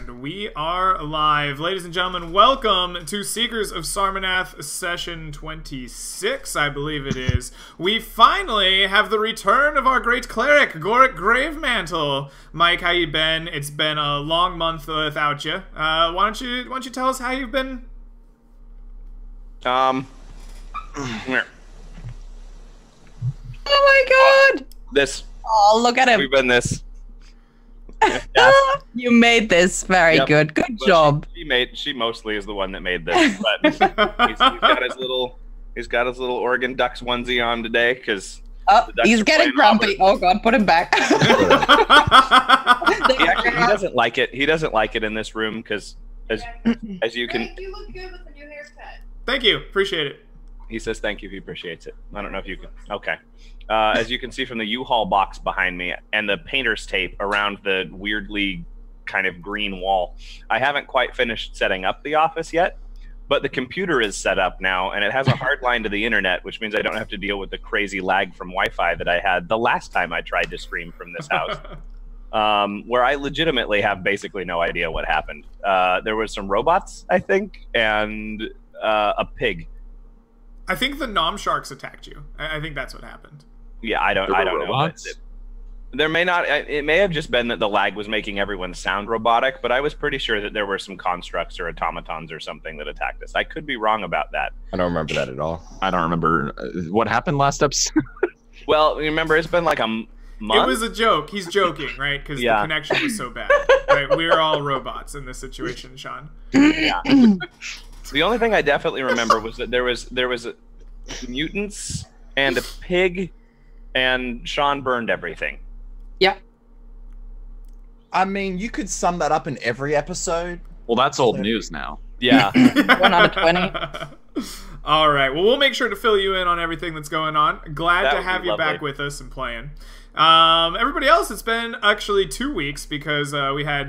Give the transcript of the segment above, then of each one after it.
And we are live. Ladies and gentlemen, welcome to Seekers of Sarmanath session 26, I believe it is. We finally have the return of our great cleric, Goric Gravemantle. Mike, how you been? It's been a long month without you. Why don't you tell us how you've been? Here. Oh my god! This. Oh, look at him. We've been this. You made this very good. Good job. She mostly is the one that made this, but he's got his little Oregon Ducks onesie on today because he's getting grumpy. Oh god, put him back. he doesn't like it. He doesn't like it in this room because as you can. You look good with the new haircut. Thank you. Appreciate it. He says thank you. He appreciates it. I don't know if you can. Okay. As you can see from the U-Haul box behind me and the painter's tape around the weirdly kind of green wall, I haven't quite finished setting up the office yet, but the computer is set up now and it has a hard line to the internet, which means I don't have to deal with the crazy lag from Wi-Fi that I had the last time I tried to stream from this house, where I legitimately have basically no idea what happened. There was some robots, I think, and a pig. I think the Nom Sharks attacked you. I think that's what happened. Yeah, I don't know. There may not. It may have just been that the lag was making everyone sound robotic, but I was pretty sure that there were some constructs or automatons or something that attacked us. I could be wrong about that. I don't remember that at all. I don't remember what happened last episode. Well, remember, it's been like a month. It was a joke. He's joking, right? Because the connection was so bad. Right? We're all robots in this situation, Sean. Yeah. The only thing I definitely remember was that there was mutants and a pig, and Sean burned everything. Yeah. I mean, you could sum that up in every episode. Well, that's old news now. Yeah. 1 out of 20. All right. Well, we'll make sure to fill you in on everything that's going on. Glad to have you back with us and playing. Everybody else, it's been actually 2 weeks because we had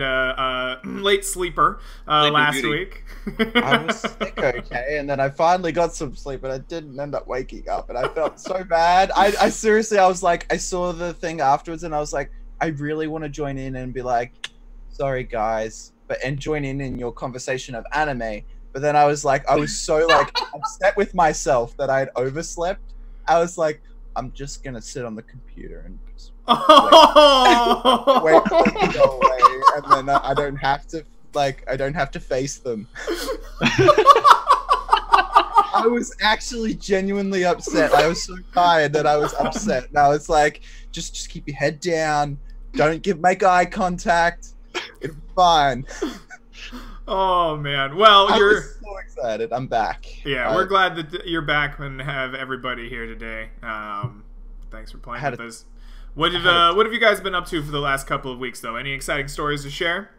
late sleeper last week. I was sick, okay, and then I finally got some sleep, but I didn't end up waking up, and I felt so bad. I seriously, I was like, I saw the thing afterwards, and I was like, I really want to join in and be like, sorry guys, and join in your conversation of anime. But then I was like, I was so like upset with myself that I had overslept. I was like, I'm just gonna sit on the computer and just wait for them to go away, and then I don't have to face them. I was actually genuinely upset. I was so tired that I was upset. And I was like, just keep your head down. Don't make eye contact. It'll be fine. Oh man. Well, I was so excited. I'm back. Yeah, we're glad that you're back and have everybody here today. Thanks for playing with us. What have you guys been up to for the last couple of weeks, though? Any exciting stories to share?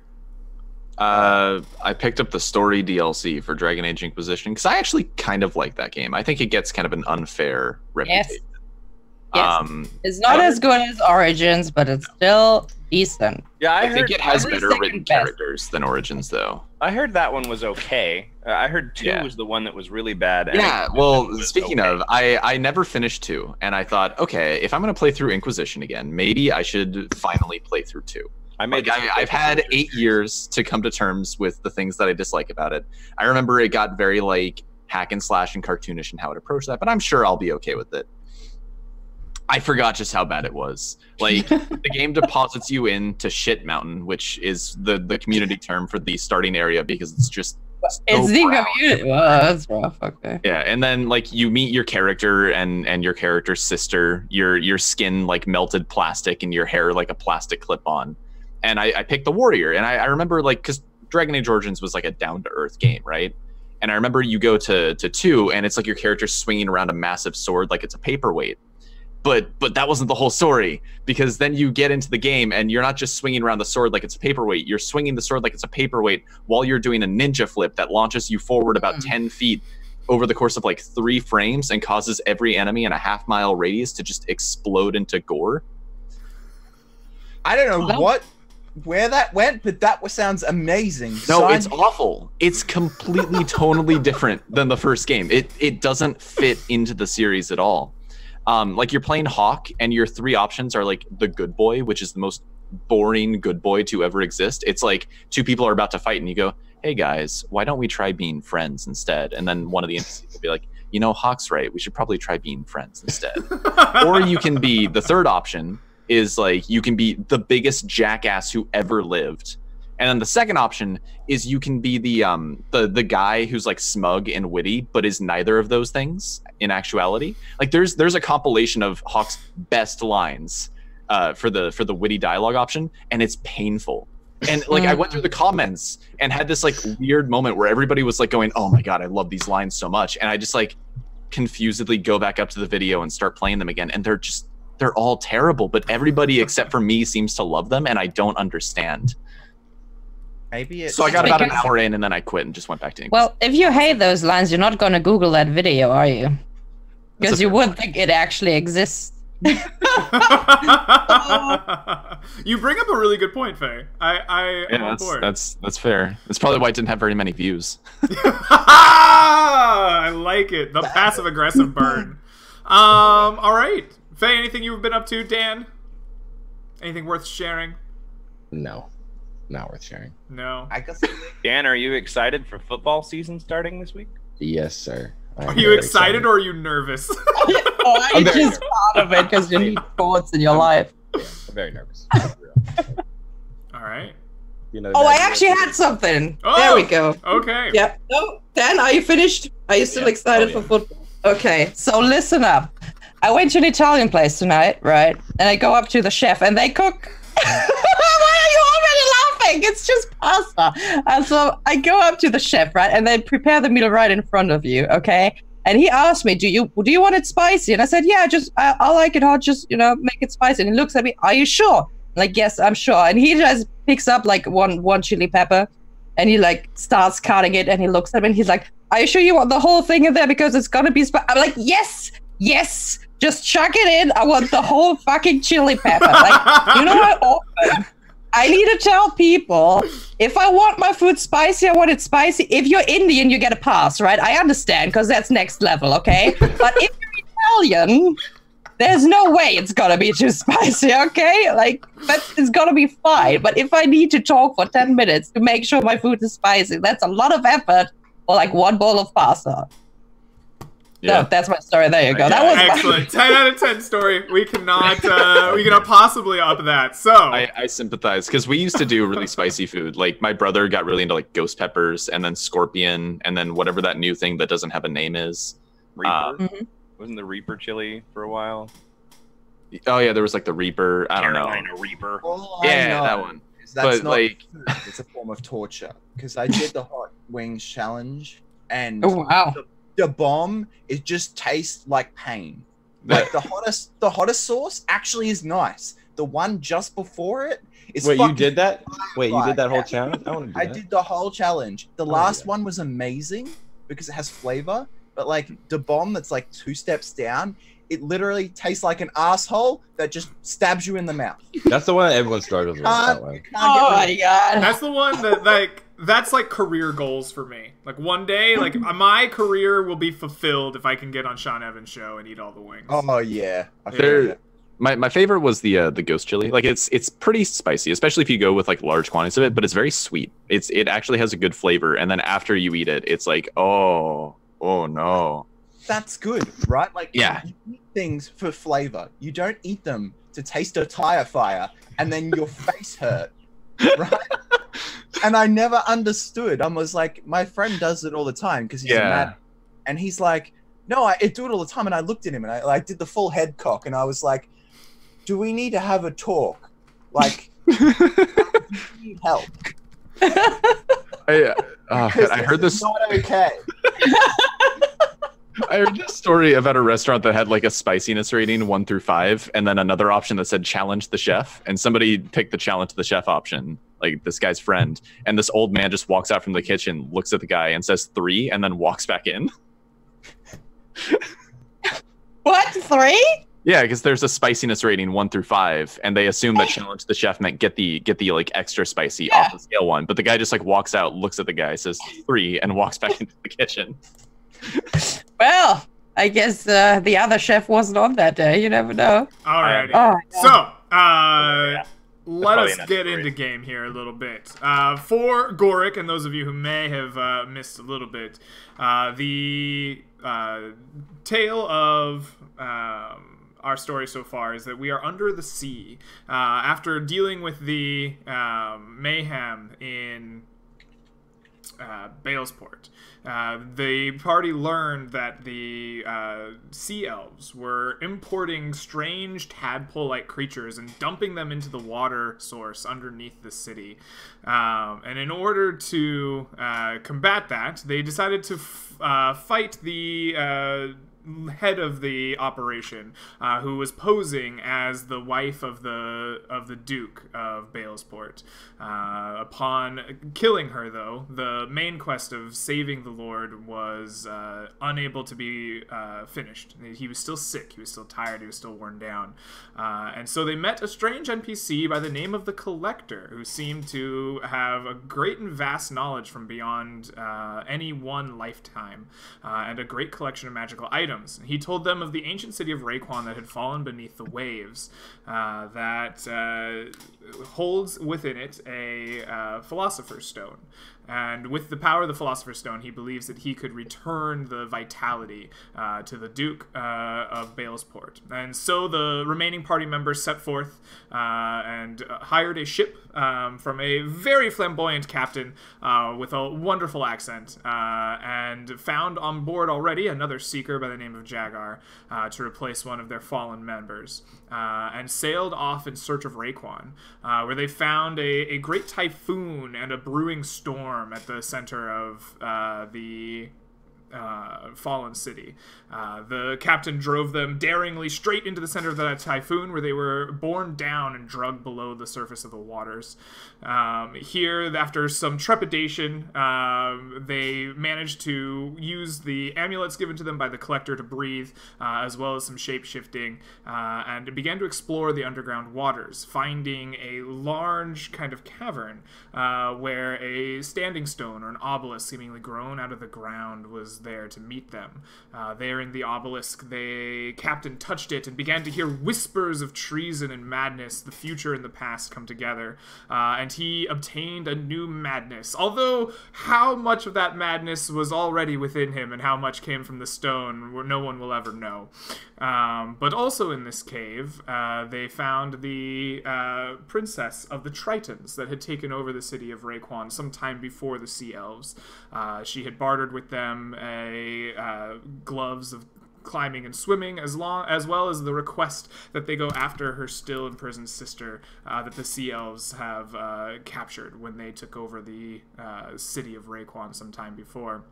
I picked up the story DLC for Dragon Age Inquisition because I actually kind of like that game. I think it gets kind of an unfair reputation. Yes. It's not as good as Origins, but it's still decent. Yeah, I think it has better written characters than Origins, though. I heard that one was okay. I heard 2 was the one that was really bad. Yeah, well, speaking of, I never finished 2, and I thought, okay, if I'm going to play through Inquisition again, maybe I should finally play through 2. I've had 8 years to come to terms with the things that I dislike about it. I remember it got very, like, hack and slash and cartoonish in how it approached that, but I'm sure I'll be okay with it. I forgot just how bad it was. Like, the game deposits you into Shit Mountain, which is the community term for the starting area because it's just it's the community. Well, that's rough. Okay. Yeah, and then like you meet your character and your character's sister. Your skin like melted plastic and your hair like a plastic clip-on. And I picked the warrior, and I remember like because Dragon Age Origins was like a down-to-earth game, right? And I remember you go to 2, and it's like your character's swinging around a massive sword like it's a paperweight. But that wasn't the whole story, because then you get into the game and you're not just swinging around the sword like it's a paperweight. You're swinging the sword like it's a paperweight while you're doing a ninja flip that launches you forward about 10 feet over the course of like 3 frames and causes every enemy in a half-mile radius to just explode into gore. I don't know where that went, but that sounds amazing. No, it's awful. It's completely tonally different than the first game. It doesn't fit into the series at all. Like you're playing Hawk, and your 3 options are like the good boy, which is the most boring good boy to ever exist. It's like two people are about to fight and you go, hey guys, why don't we try being friends instead? And then one of the NPCs will be like, you know, Hawk's right, we should probably try being friends instead. Or you can be, the third option is like, you can be the biggest jackass who ever lived. And then the second option is you can be the guy who's like smug and witty, but is neither of those things in actuality. Like there's a compilation of Hawk's best lines for the witty dialogue option, and it's painful. And like I went through the comments and had this like weird moment where everybody was like going, oh my god, I love these lines so much. And I just like confusedly go back up to the video and start playing them again, and they're all terrible, but everybody except for me seems to love them, and I don't understand. Maybe it's so I got about an hour in and then I quit and just went back to English. Well, if you hate those lines, you're not gonna Google that video, are you? Because you would think it actually exists. You bring up a really good point, Faye. I'm on board. That's fair. That's probably why it didn't have very many views. I like it. The passive aggressive burn. All right, Faye. Anything you've been up to, Dan? Anything worth sharing? No, not worth sharing. No. I guess. Dan, are you excited for football season starting this week? Yes, sir. Are you excited or are you nervous? I just thought of it because you need sports in your life. Yeah, I'm very nervous. All right. You know, Oh, I actually had something. Oh, there we go. Okay. Yeah. No, Dan, are you finished? Are you still excited for football? Okay, so listen up. I went to an Italian place tonight, right? And I go up to the chef and they cook. Why are you already laughing? It's just pasta. And so I go up to the chef, right? And they prepare the meal right in front of you, okay? And he asked me, do you want it spicy? And I said, yeah, I like it hot, just, you know, make it spicy. And he looks at me, are you sure? I'm like, yes, I'm sure. And he just picks up like one chili pepper and he like starts cutting it and he looks at me and he's like, are you sure you want the whole thing in there because it's gonna be spicy? I'm like, yes, just chuck it in. I want the whole fucking chili pepper. Like, you know how often I need to tell people, if I want my food spicy, I want it spicy. If you're Indian, you get a pass, right? I understand, because that's next level, okay? But if you're Italian, there's no way it's gonna be too spicy, okay? Like, it's gonna be fine. But if I need to talk for 10 minutes to make sure my food is spicy, that's a lot of effort for like one bowl of pasta. Yeah. So that's my story. There you go. That was excellent. 10 out of 10 story. We cannot possibly up that. So I sympathize because we used to do really spicy food. Like my brother got really into like ghost peppers and then scorpion and then whatever that new thing that doesn't have a name is. Reaper? Wasn't the Reaper chili for a while? Oh yeah, there was like the Reaper. I don't know. Carolina Reaper. Yeah, that one. That's But, not like- food, it's a form of torture. Because I did the hot wings challenge, and Oh, wow. the bomb, it just tastes like pain. Like the hottest sauce actually is nice. The one just before it is. Wait, you fucking did that? Wait, you did that whole Yeah. challenge? I want to do I that. did the whole challenge. The Oh, last yeah. one was amazing because it has flavor, but like the bomb that's like 2 steps down, it literally tastes like an asshole that just stabs you in the mouth. That's the one that everyone struggles with. That one. Oh my god. that's the one that that's like career goals for me. Like one day, like my career will be fulfilled if I can get on Sean Evans' show and eat all the wings. Oh yeah. I feel There- it. My favorite was the ghost chili. Like it's pretty spicy, especially if you go with like large quantities of it, but it's very sweet. It actually has a good flavor, and then after you eat it, it's like oh no. That's good, right? Like Yeah. you eat things for flavor. You don't eat them to taste a tire fire and then your face hurt. Right? And I never understood. I was like, my friend does it all the time because he's a mad, and he's like, no, I do it all the time. And I looked at him and I did the full head cock and I was like, do we need to have a talk? Like, you need help. I heard this. It's not okay. I heard this story about a restaurant that had like a spiciness rating 1 through 5, and then another option that said challenge the chef, and somebody picked the challenge the chef option, like this guy's friend, and this old man just walks out from the kitchen, looks at the guy, and says 3, and then walks back in. What? 3? Yeah, because there's a spiciness rating 1 through 5, and they assume that challenge the chef meant get the like extra spicy off the scale 1, but the guy just like walks out, looks at the guy, says 3, and walks back into the kitchen. Well, I guess the other chef wasn't on that day. You never know. Alrighty. Oh, So, let probably us enough get story. into game here a little bit. For Goric, and those of you who may have missed a little bit, the tale of our story so far is that we are under the sea. After dealing with the mayhem in Balesport, the party learned that the sea elves were importing strange tadpole-like creatures and dumping them into the water source underneath the city. And in order to combat that, they decided to fight the head of the operation, who was posing as the wife of the Duke of Balesport. Upon killing her, though, the main quest of saving the Lord was unable to be finished. He was still sick, he was still tired, he was still worn down. And so they met a strange NPC by the name of the Collector, who seemed to have a great and vast knowledge from beyond any one lifetime, and a great collection of magical items. He told them of the ancient city of Raekwon that had fallen beneath the waves, that holds within it a Philosopher's Stone. And with the power of the Philosopher's Stone, he believes that he could return the vitality to the Duke of Balesport. And so the remaining party members set forth and hired a ship from a very flamboyant captain with a wonderful accent, and found on board already another seeker by the name of Jagar to replace one of their fallen members, and sailed off in search of Raekwon, where they found a great typhoon and a brewing storm at the center of the fallen city. The captain drove them daringly straight into the center of that typhoon, where they were borne down and dragged below the surface of the waters. Here, after some trepidation, they managed to use the amulets given to them by the Collector to breathe, as well as some shape-shifting, and began to explore the underground waters, finding a large kind of cavern where a standing stone or an obelisk seemingly grown out of the ground was there to meet them. There in the obelisk, the captain touched it and began to hear whispers of treason and madness, the future and the past come together, and he obtained a new madness. Although how much of that madness was already within him and how much came from the stone, no one will ever know. But also in this cave, they found the princess of the Tritons that had taken over the city of Raekwon some time before the Sea Elves. She had bartered with them gloves of climbing and swimming, as well as the request that they go after her still imprisoned sister that the Sea Elves have captured when they took over the city of Raekwon some time before.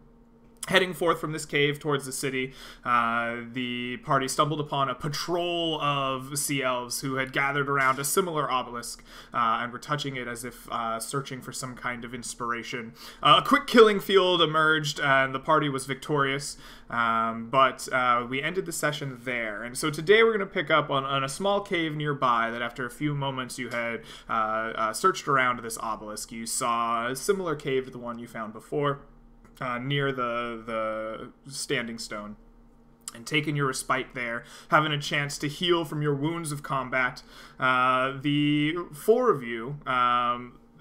Heading forth from this cave towards the city, the party stumbled upon a patrol of sea elves who had gathered around a similar obelisk and were touching it as if searching for some kind of inspiration. A quick killing field emerged, and the party was victorious, but we ended the session there. And so today we're going to pick up on a small cave nearby that after a few moments you had searched around this obelisk. You saw a similar cave to the one you found before, near the standing stone, and taking your respite there, having a chance to heal from your wounds of combat. The four of you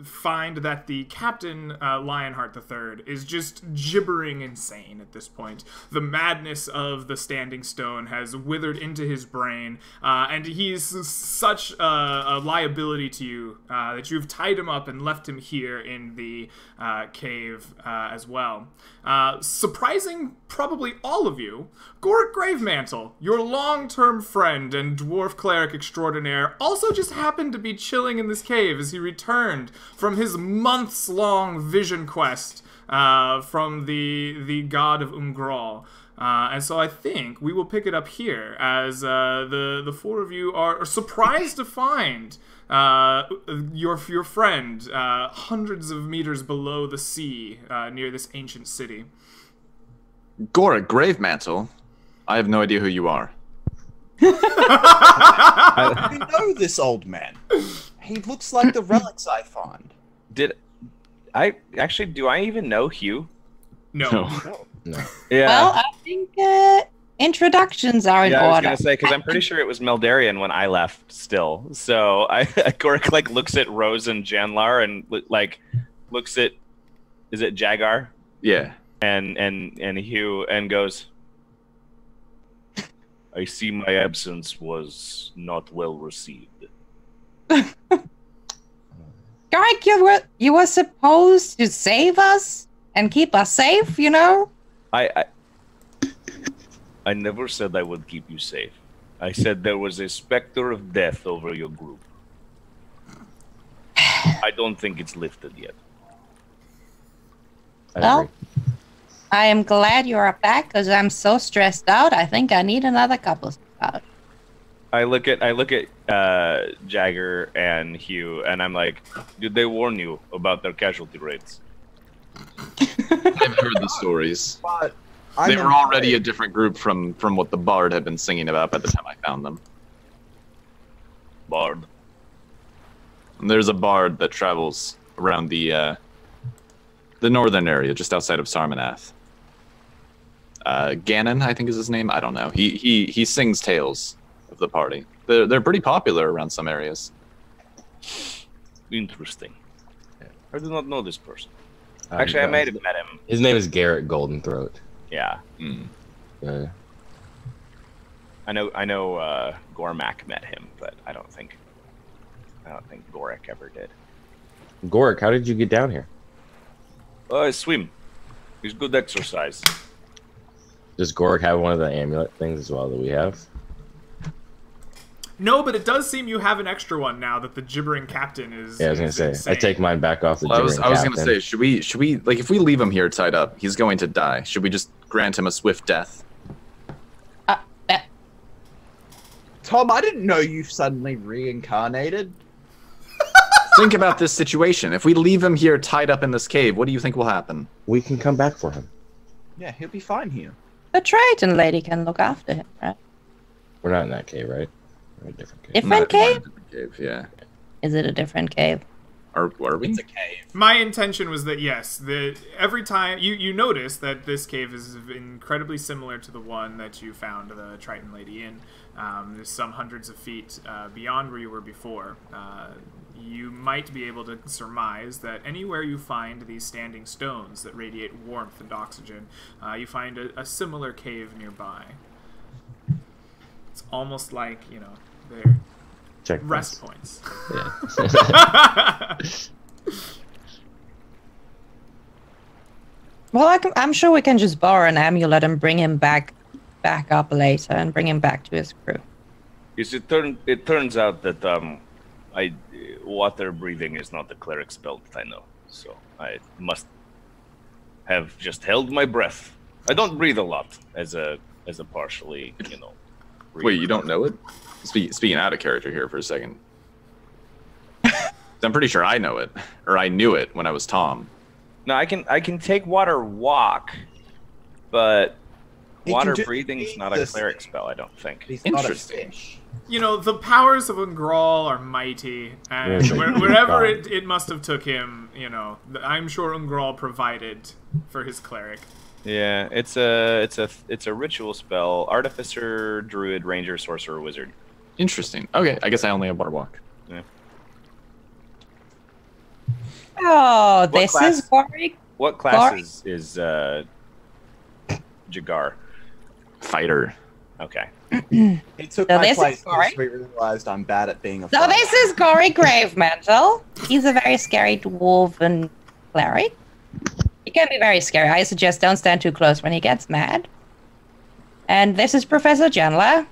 find that the Captain Lionheart III is just gibbering insane at this point. The madness of the standing stone has withered into his brain, and he's such a liability to you that you've tied him up and left him here in the cave as well. Surprising probably all of you, Goric Gravemantle, your long-term friend and dwarf cleric extraordinaire, also just happened to be chilling in this cave as he returned from his months-long vision quest from the god of Umgral. And so I think we will pick it up here as the four of you are surprised to find your friend hundreds of meters below the sea near this ancient city. Goric Gravemantle? I have no idea who you are. I know this old man. He looks like the relics I find. Do I even know Hugh? No. No. No. Yeah. Well, I think introductions are in Yeah, I was order. gonna say because I'm pretty sure it was Meldarian when I left still. So Gorik like looks at Rose and Janlar and like looks at is it Jagar Yeah. and Hugh and goes, I see my absence was not well received. Garrick, you were supposed to save us and keep us safe, you know? I never said I would keep you safe. I said there was a specter of death over your group. I don't think it's lifted yet. Well, I am glad you're back because I'm so stressed out. I think I need another couple of hours. I look at Jagger and Hugh, and I'm like, did they warn you about their casualty rates? I've heard the stories. But They were already a different group from what the Bard had been singing about by the time I found them. Bard. And there's a Bard that travels around the northern area, just outside of Sarmanath. Ganon, I think is his name. I don't know. He sings tales of the party. They're pretty popular around some areas. Interesting. I do not know this person. Actually, I might have met him. His name is Garrett Goldenthroat. Yeah. Uh, I know Gormak met him, but I don't think Gorik ever did. Gorik, how did you get down here? I swim. It's good exercise. Does Gorik have one of the amulet things as well that we have? No, but it does seem you have an extra one now that the gibbering captain is. Yeah, I was gonna say. insane. I take mine back off the Well, gibbering I was captain. gonna say, should we like if we leave him here tied up, he's going to die. Should we just grant him a swift death? Tom, I didn't know you suddenly reincarnated. Think about this situation. If we leave him here tied up in this cave, what do you think will happen? We can come back for him. Yeah, he'll be fine here. The Triton lady can look after him, right? We're not in that cave, right? We're in a different cave. Different cave? Different cave, yeah. Is it a different cave? Are we? It's a cave. My intention was that yes, every time you notice that this cave is incredibly similar to the one that you found the Triton lady in. There's some hundreds of feet beyond where you were before. You might be able to surmise that anywhere you find these standing stones that radiate warmth and oxygen, you find a similar cave nearby. It's almost like, you know, they're Check rest points. Yeah. Well, I'm sure we can just borrow an amulet and bring him back up later and bring him back to his crew. Yes, it turns out that water breathing is not the cleric's spell that I know, so I must have just held my breath. I don't breathe a lot as a partially, you know. Wait, you don't know it? Speaking out of character here for a second. I'm pretty sure I know it, or I knew it when I was Tom. No, I can take water walk, but He can water do breathing's not a this cleric thing. spell, I don't think. He's not a Interesting. fish. You know, the powers of Ungral are mighty, and Yeah, wherever God. it must have took him, you know, I'm sure Ungral provided for his cleric. Yeah, it's a ritual spell. Artificer, druid, ranger, sorcerer, wizard. Interesting. Okay, I guess I only have water walk. Oh, What this class? is Gorik. What class is Jagar? Fighter. Okay. He took So my this is place Gorik? because we realized I'm bad at being a So fighter. this is Gorik Gravemantle. He's a very scary dwarven cleric. He can be very scary. I suggest don't stand too close when he gets mad. And this is Professor Janla.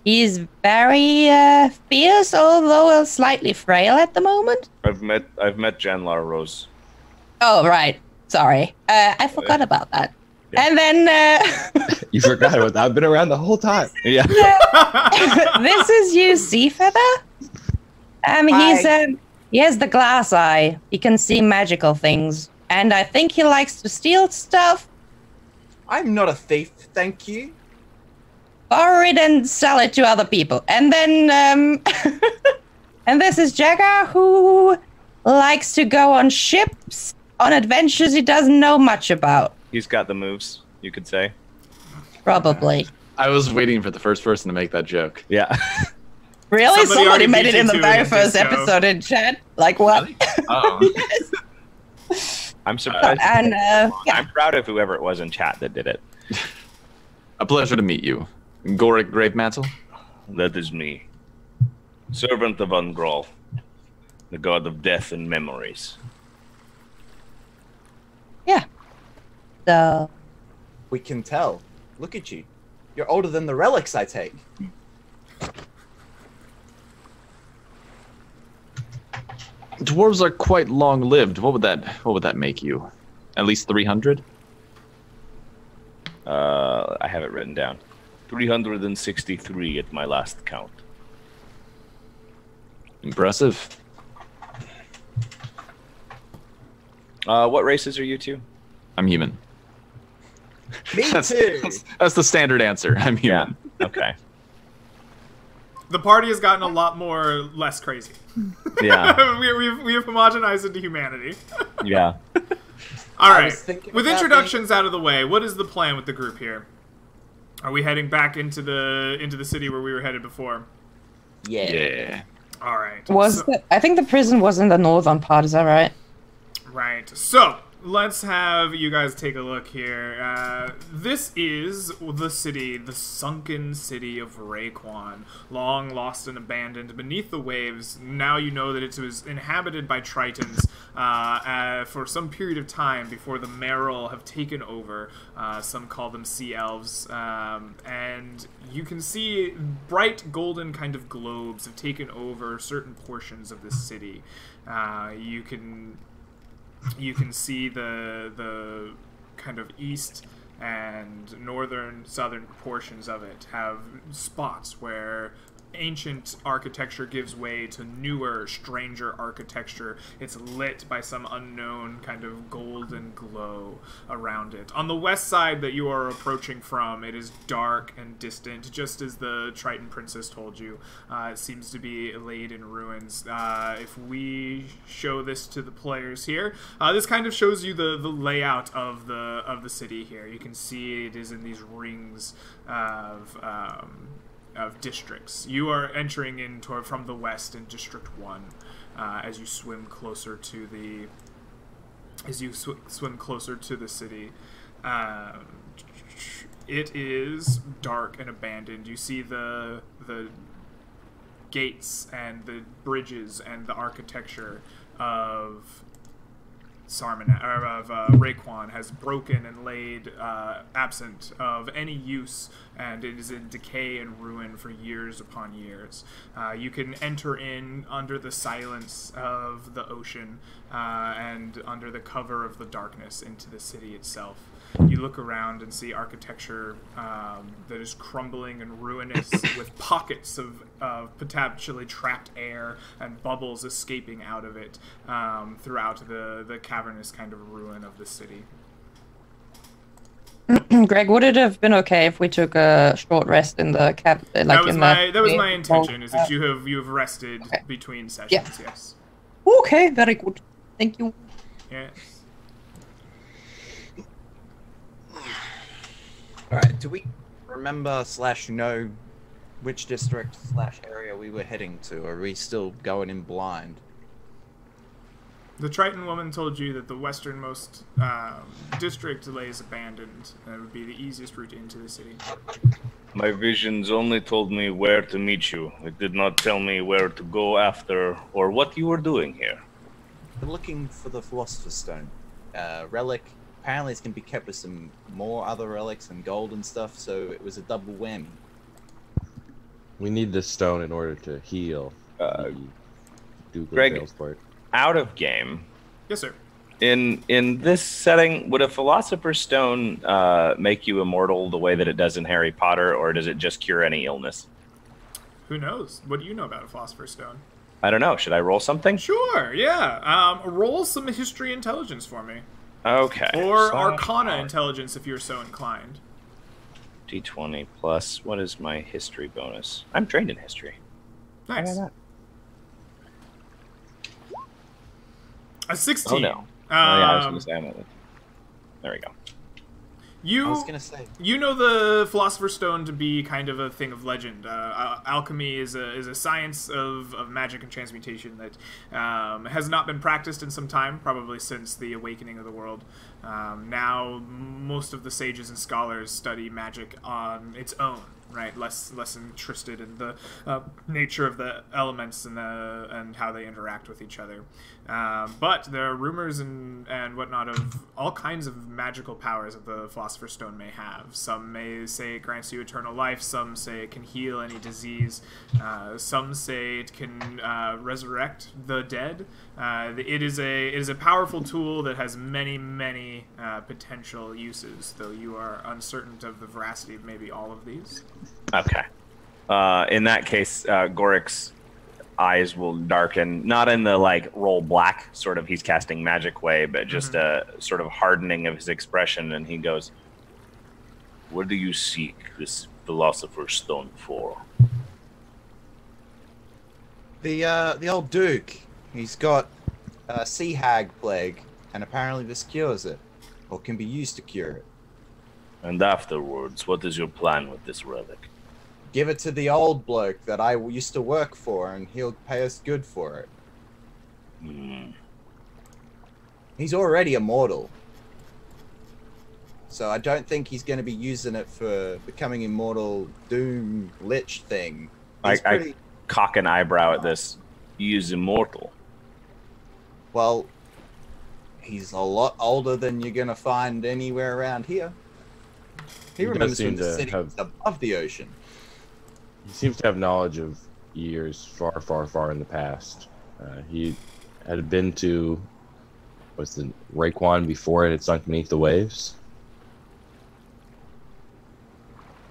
He's very fierce, although slightly frail at the moment. I've met Janlar Rose. Oh, right. Sorry. I forgot about that. Yeah. And then You forgot about that. I've been around the whole time. Yeah. this is you, Seafeather. He has the glass eye. He can see magical things. And I think he likes to steal stuff, I'm not a thief, thank you. borrow it and sell it to other people. And then, and this is Jagger, who likes to go on ships, on adventures he doesn't know much about. He's got the moves, you could say. Probably. I was waiting for the first person to make that joke. Yeah. Really? Somebody Somebody already made beat it you in the to it very in first Disco. episode in chat. Like what? Oh. Yes. I'm surprised. And yeah. I'm proud of whoever it was in chat that did it. A pleasure to meet you. Goric Gravemantle? That is me. Servant of Ungral, the god of death and memories. Yeah. So We can tell. Look at you. You're older than the relics I take. Dwarves are quite long-lived. What would that make you? At least 300? I have it written down. 363 at my last count. Impressive. What races are you two? I'm human. Me That's, too. that's the standard answer. I'm human. Okay. The party has gotten a lot more less crazy. Yeah. we've homogenized into humanity. Yeah. All I right. was thinking With about introductions out of the way, what is the plan with the group here? Are we heading back into the city where we were headed before? Yeah. Yeah. All right. I think the prison was in the northern part, is that right? Right. So, let's have you guys take a look here. This is the city, the sunken city of Raekwon, long lost and abandoned beneath the waves. Now you know that it was inhabited by Tritons for some period of time before the Merrill have taken over. Some call them sea elves. And you can see bright golden kind of globes have taken over certain portions of this city. You can see the kind of east and southern portions of it have spots where ancient architecture gives way to newer, stranger architecture. It's lit by some unknown kind of golden glow around it. On the west side that you are approaching from, it is dark and distant, just as the Triton Princess told you. It seems to be laid in ruins. If we show this to the players here, this kind of shows you the layout of the city here. You can see it is in these rings of districts. You are entering from the west in District 1 as you swim closer to the city. It is dark and abandoned. You see the gates and the bridges and the architecture of Sarmanath, or of Raekwon, has broken and laid absent of any use, and it is in decay and ruin for years upon years. You can enter in under the silence of the ocean and under the cover of the darkness into the city itself. You look around and see architecture that is crumbling and ruinous, with pockets of potentially trapped air and bubbles escaping out of it throughout the cavernous kind of ruin of the city. Greg, would it have been okay if we took a short rest in the cab? Like That was in my intention, is that you have rested between sessions. Yeah. Yes. Okay, very good. Thank you. Yes. Alright, do we remember / know which district / area we were heading to? Or are we still going in blind? The Triton woman told you that the westernmost district lays abandoned, and it would be the easiest route into the city. My visions only told me where to meet you. It did not tell me where to go after or what you were doing here. We're looking for the Philosopher's Stone. Relic. Apparently it's going to be kept with some more other relics and gold and stuff, so it was a double whammy. We need this stone in order to heal. Greg, out of game. Yes, sir. In this setting, would a Philosopher's Stone make you immortal the way that it does in Harry Potter, or does it just cure any illness? Who knows? What do you know about a Philosopher's Stone? I don't know. Should I roll something? Sure, yeah. Roll some history intelligence for me. Okay. Or so Arcana intelligence if you're so inclined. D20 plus. What is my history bonus? I'm trained in history. Nice. A 16. Oh no. Yeah, I was going to say I'm there we go. You, I was gonna say. You know the Philosopher's Stone to be kind of a thing of legend. Alchemy is a science of magic and transmutation that has not been practiced in some time, probably since the awakening of the world. Now, most of the sages and scholars study magic on its own, right? Less interested in the nature of the elements and how they interact with each other. But there are rumors and whatnot of all kinds of magical powers that the Philosopher's Stone may have. Some may say it grants you eternal life. Some say it can heal any disease. Some say it can resurrect the dead. It is a powerful tool that has many potential uses, though you are uncertain of the veracity of maybe all of these. Okay. In that case, Gorik's eyes will darken, not in the like roll black sort of he's casting magic way, but just a sort of hardening of his expression, and he goes, "What do you seek this Philosopher's Stone for?" The old Duke, he's got a sea hag plague, and apparently this cures it, or can be used to cure it. And afterwards, what is your plan with this relic? Give it to the old bloke that I used to work for, and he'll pay us good for it. He's already immortal, so I don't think he's going to be using it for becoming immortal Doom Lich thing. I cock an eyebrow at this. He is immortal. Well, he's a lot older than you're going to find anywhere around here. He remembers when the city was above the ocean. He seems to have knowledge of years far in the past. He had been to, what's the Raekwon before it had sunk beneath the waves?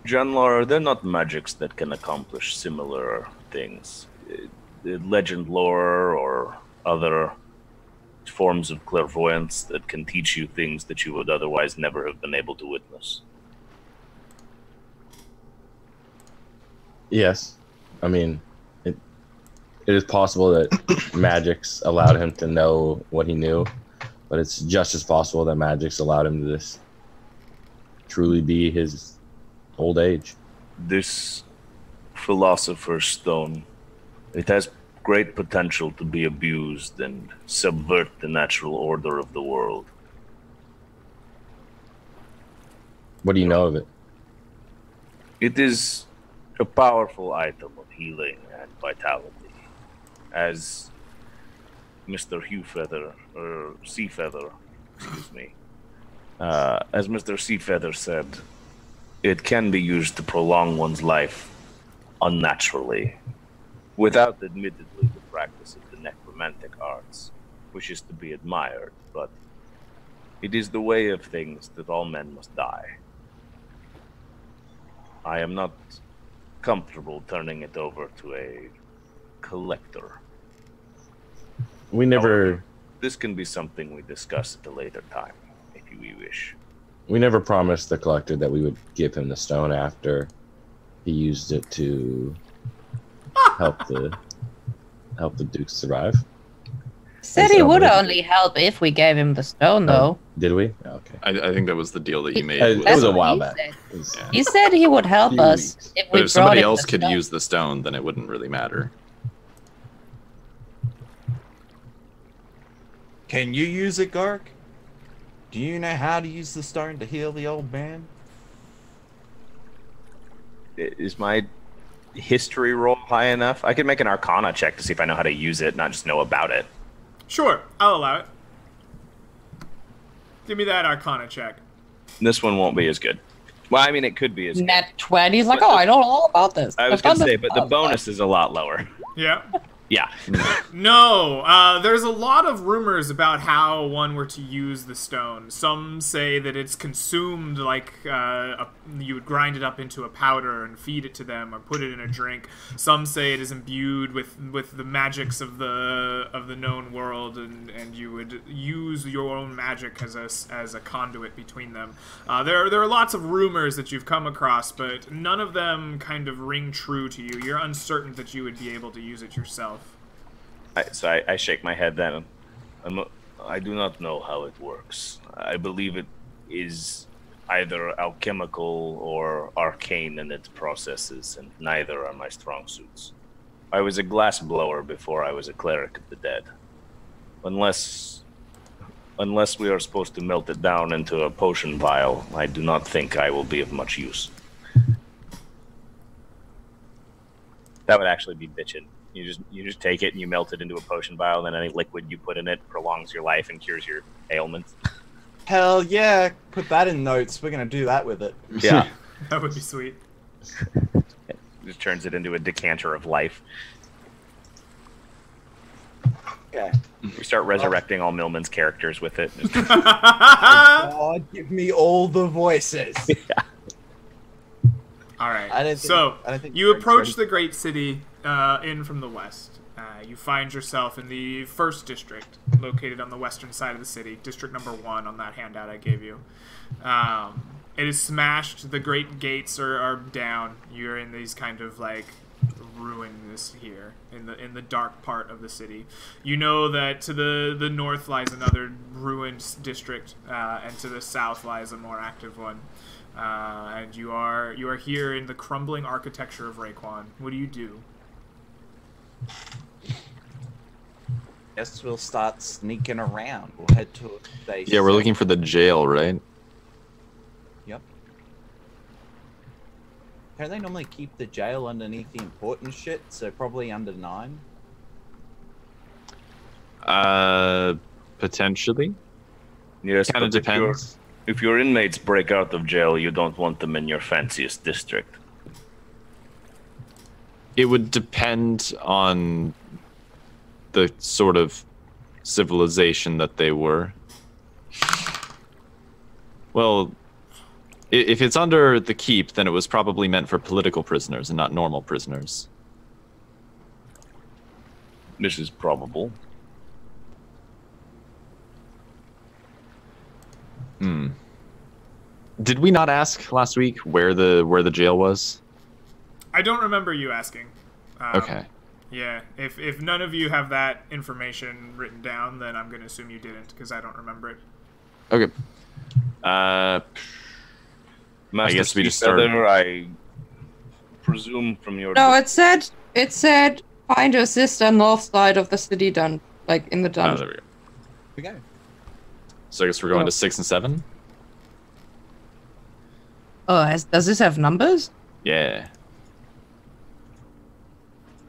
Janlar, are there not magics that can accomplish similar things? Legend lore or other forms of clairvoyance that can teach you things that you would otherwise never have been able to witness? Yes. I mean, it is possible that magics allowed him to know what he knew, but it's just as possible that magics allowed him to just truly be his old age. This Philosopher's Stone, it has great potential to be abused and subvert the natural order of the world. What do you know of it? It is a powerful item of healing and vitality. As Mr. Seafeather, excuse me, as Mr. Seafeather said, it can be used to prolong one's life unnaturally, without admittedly the practice of the necromantic arts, which is to be admired, but it is the way of things that all men must die. I am not comfortable turning it over to a collector. We never... However, this can be something we discuss at a later time, if you wish. We never promised the collector that we would give him the stone after he used it to help the Duke survive. Said he would only help if we gave him the stone, though. Did we? Okay. I think that was the deal that you made. It was a while he back. Said. He said he would help us if we But if somebody brought him else the could stone. use the stone, then it wouldn't really matter. Can you use it, Gark? Do you know how to use the stone to heal the old man? Is my history roll high enough? I could make an Arcana check to see if I know how to use it, not just know about it. Sure, I'll allow it. Give me that Arcana check. This one won't be as good. Well, I mean, it could be as good. Net 20. He's like, oh, I know all about this. I was going to say, but the bonus is a lot lower. Yeah. Yeah. No, there's a lot of rumors about how one were to use the stone. Some say that it's consumed like you would grind it up into a powder and feed it to them or put it in a drink. Some say it is imbued with the magics of the known world, and you would use your own magic as a conduit between them. There are lots of rumors that you've come across, but none of them kind of ring true to you. You're uncertain that you would be able to use it yourself. So I shake my head then. I do not know how it works. I believe it is either alchemical or arcane in its processes, and neither are my strong suits. I was a glass blower before I was a cleric of the dead. Unless we are supposed to melt it down into a potion vial, I do not think I will be of much use. That would actually be bitchin'. You just take it and you melt it into a potion vial, and then any liquid you put in it prolongs your life and cures your ailments. Hell yeah! Put that in notes. We're gonna do that with it. Yeah. That would be sweet. Just turns it into a decanter of life. Okay. We start resurrecting all Millman's characters with it. God, give me all the voices. All right. I don't think You Greg's approach ready. the great city in from the west. You find yourself in the first district, located on the western side of the city, district number 1 on that handout I gave you. It is smashed. The great gates are down. You're in these kind of like ruins here in the dark part of the city. You know that to the north lies another ruined district, and to the south lies a more active one. And you are here in the crumbling architecture of Raekwon. What do you do? Guess we'll start sneaking around. We'll head to base. Yeah, we're looking for the jail, right? Yep. Don't they normally keep the jail underneath the important shit? So probably under 9. Potentially. Yes, Kind of but depends. if your inmates break out of jail, you don't want them in your fanciest district. It would depend on the sort of civilization that they were. Well, if it's under the keep, then it was probably meant for political prisoners and not normal prisoners. This is probable. Did we not ask last week where the jail was? I don't remember you asking. Okay. Yeah, if none of you have that information written down, then I'm going to assume you didn't, because I don't remember it. Okay. Master guess we just Feather, I presume from your... No, it said find your sister north side of the city like in the Oh, dungeon. there we go. We go. So I guess we're going to 6 and 7? Oh, does this have numbers? Yeah.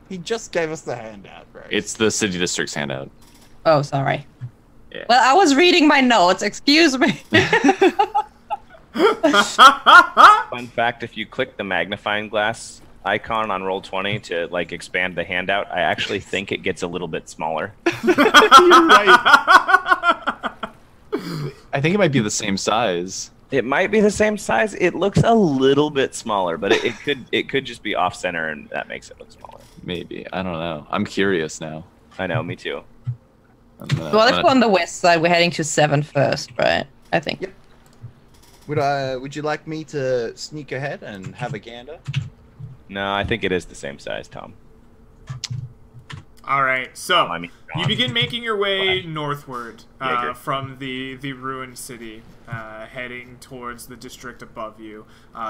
He just gave us the handout, bro. It's the city district's handout. Oh, sorry. Yeah. Well, I was reading my notes. Excuse me. Fun fact, if you click the magnifying glass icon on Roll20 to like expand the handout, I actually think it gets a little bit smaller. I think it might be the same size. It might be the same size. It looks a little bit smaller, but it could just be off center, and that makes it look smaller. Maybe. I don't know. I'm curious now. I know, me too. Well, if we're on the west side, we're heading to 7 first, right? I think. Yep. Would you like me to sneak ahead and have a gander? No, I think it is the same size, Tom. All right, so I mean, you John. begin making your way northward Jaeger. from the ruined city, heading towards the district above you,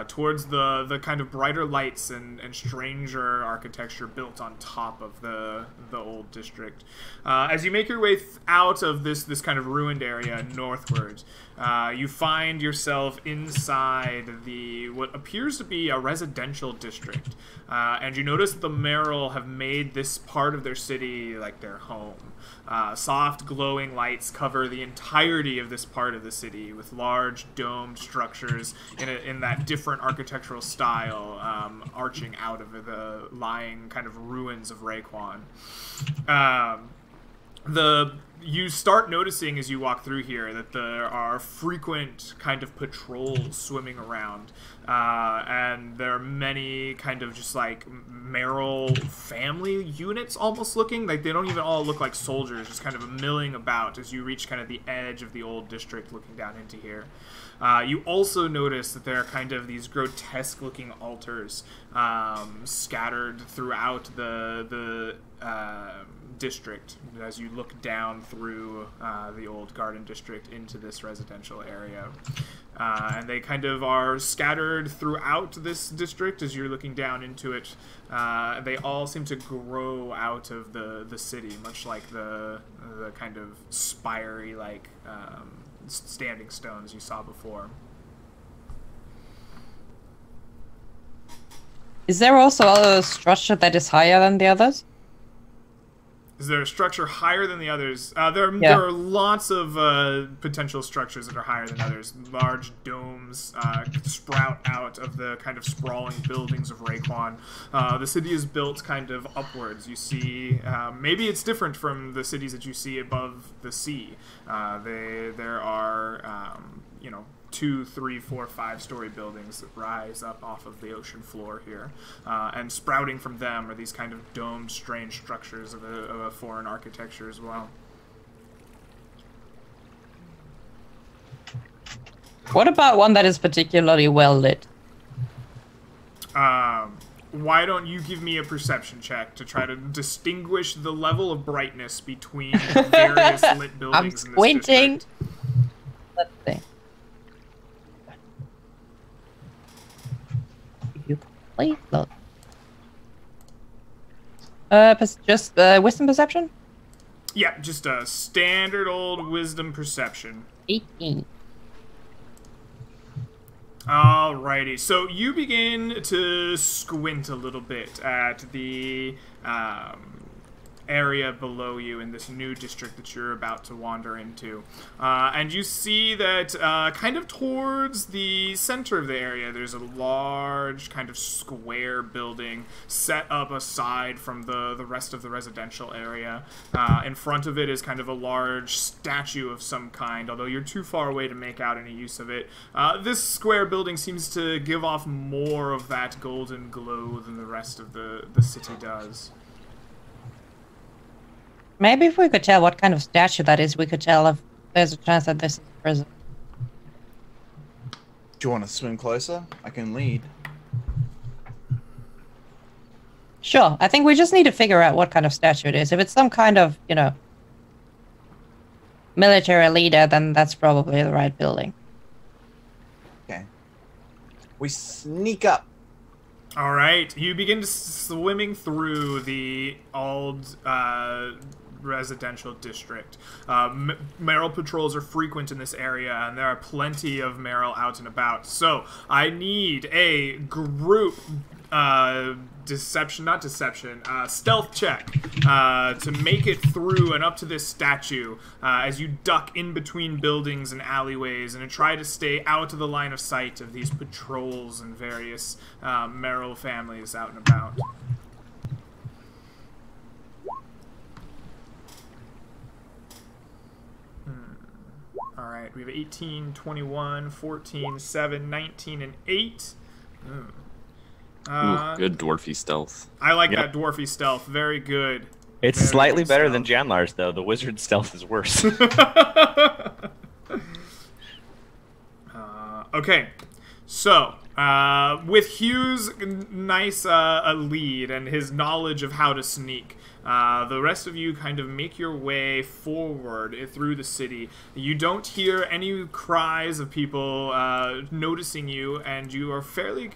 towards the kind of brighter lights and stranger architecture built on top of the old district. As you make your way out of this kind of ruined area northward, you find yourself inside what appears to be a residential district, and you notice that the Merrill have made this part of their city like their home. Soft glowing lights cover the entirety of this part of the city, with large domed structures in that different architectural style, arching out of the lying kind of ruins of Raekwon. You start noticing as you walk through here that there are frequent kind of patrols swimming around, and there are many kind of just like Merrill family units almost looking. Like they don't even all look like soldiers, just kind of milling about as you reach kind of the edge of the old district looking down into here. You also notice that there are kind of these grotesque-looking altars scattered throughout the district as you look down through the old garden district into this residential area. And they kind of are scattered throughout this district as you're looking down into it. They all seem to grow out of the city, much like the kind of spirey like standing stones you saw before. Is there also a structure that is higher than the others? Is there a structure higher than the others? There are lots of potential structures that are higher than others. Large domes sprout out of the kind of sprawling buildings of Raekwon. The city is built kind of upwards. You see, maybe it's different from the cities that you see above the sea. There are, 2, 3, 4, 5-story buildings that rise up off of the ocean floor here. And sprouting from them are these kind of domed, strange structures of a foreign architecture as well. What about one that is particularly well lit? Why don't you give me a perception check to try to distinguish the level of brightness between the various lit buildings I'm in this squinting. district? Let's see. You please look. Just wisdom perception? Yeah, just a standard old wisdom perception. 18. Alrighty, so you begin to squint a little bit at the area below you in this new district that you're about to wander into. And you see that kind of towards the center of the area, there's a large kind of square building set up aside from the rest of the residential area. In front of it is kind of a large statue of some kind, although you're too far away to make out any use of it. This square building seems to give off more of that golden glow than the rest of the city does. Maybe if we could tell what kind of statue that is, we could tell if there's a chance that this is a prison. Do you want to swim closer? I can lead. Sure, I think we just need to figure out what kind of statue it is. If it's some kind of, military leader, then that's probably the right building. Okay. We sneak up. All right, you begin swimming through the old residential district. Meryl patrols are frequent in this area, and there are plenty of Meryl out and about. So I need a group stealth check to make it through and up to this statue as you duck in between buildings and alleyways and try to stay out of the line of sight of these patrols and various Meryl families out and about. Alright, we have 18, 21, 14, 7, 19, and 8. Ooh, good dwarfy stealth. I like that dwarfy stealth. Very good. It's Very slightly good better stealth. than Janlar's, though. The wizard stealth is worse. Okay, so with Hugh's nice lead and his knowledge of how to sneak, the rest of you kind of make your way forward through the city. You don't hear any cries of people noticing you, and you are fairly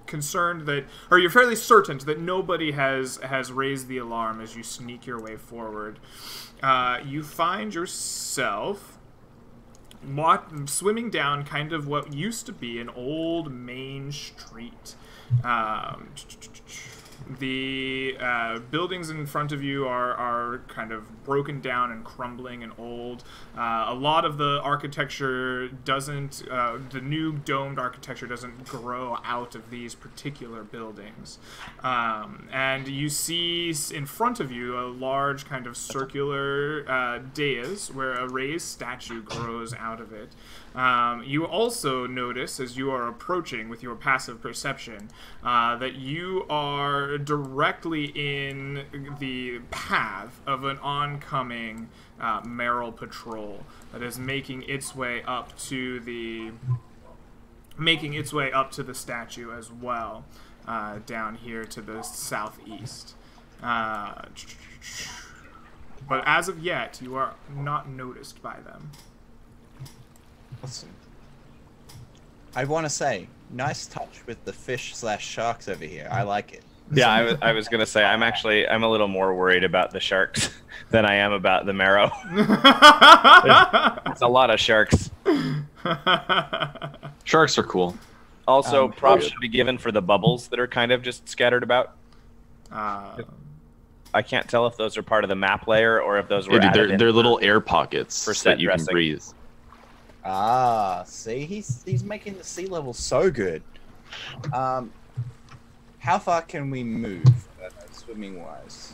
concerned that, or you're fairly certain that nobody has raised the alarm as you sneak your way forward. You find yourself swimming down kind of what used to be an old main street. The buildings in front of you are kind of broken down and crumbling and old. A lot of the architecture doesn't, the new domed architecture doesn't grow out of these particular buildings. And you see in front of you a large kind of circular dais where a raised statue grows out of it. You also notice, as you are approaching with your passive perception, that you are directly in the path of an oncoming Meryl patrol that is making its way up to the statue as well. down here to the southeast. But as of yet, you are not noticed by them. Awesome. I want to say, nice touch with the fish/sharks over here. I like it. Yeah, I was gonna say I'm a little more worried about the sharks than I am about the marrow. It's a lot of sharks. Sharks are cool. Also, props should be given for the bubbles that are kind of just scattered about. I can't tell if those are part of the map layer or if those were Yeah, dude, added they're in little air pockets for that set you can dressing. breathe. Ah, see, he's making the sea level so good. How far can we move, swimming wise?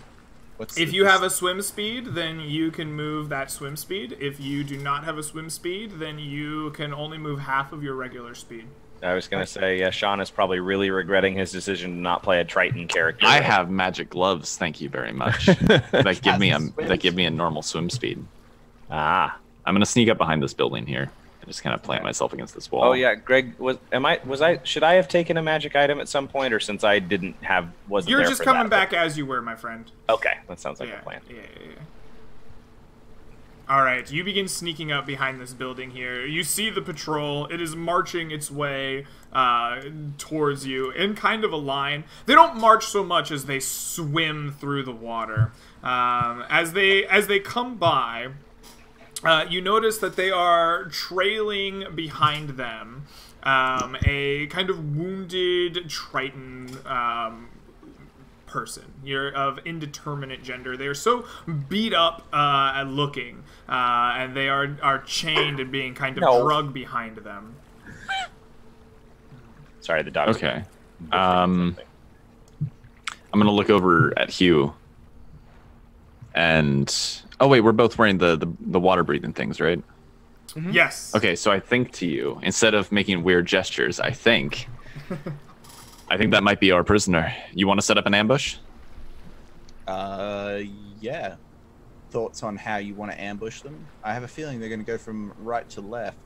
If you have a swim speed, then you can move that swim speed. If you do not have a swim speed, then you can only move half of your regular speed. I was gonna say, yeah, Sean is probably really regretting his decision to not play a Triton character. I have magic gloves, thank you very much. that give me a normal swim speed. Ah. I'm gonna sneak up behind this building here and just kind of plant myself against this wall. Oh yeah, Greg, should I have taken a magic item at some point, or since I wasn't You're there just for coming that? back as you were, my friend. Okay, that sounds like Yeah, a plan. yeah. Alright, you begin sneaking up behind this building here. You see the patrol. It is marching its way towards you in kind of a line. They don't march so much as they swim through the water. As they come by, you notice that they are trailing behind them a kind of wounded Triton person. You're of indeterminate gender. They are so beat up and looking, and they are chained and being kind of drugged behind them. Sorry, the dog's Okay. I'm gonna look over at Hugh. And oh wait, we're both wearing the water breathing things, right? Mm-hmm. Yes. Okay, so I think to you, instead of making weird gestures, I think that might be our prisoner. You want to set up an ambush? Yeah. Thoughts on how you want to ambush them? I have a feeling they're going to go from right to left.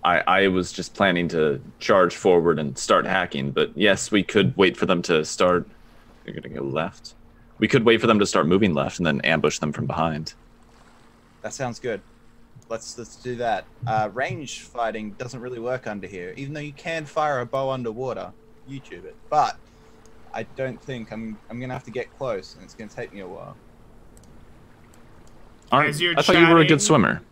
I was just planning to charge forward and start hacking, but yes, we could wait for them to start. They're going to go left. We could wait for them to start moving left and then ambush them from behind. That sounds good. Let's do that. Range fighting doesn't really work under here, even though you can fire a bow underwater. YouTube it, but I don't think I'm gonna have to get close, and it's gonna take me a while. As you're I thought you were a chatting- good swimmer.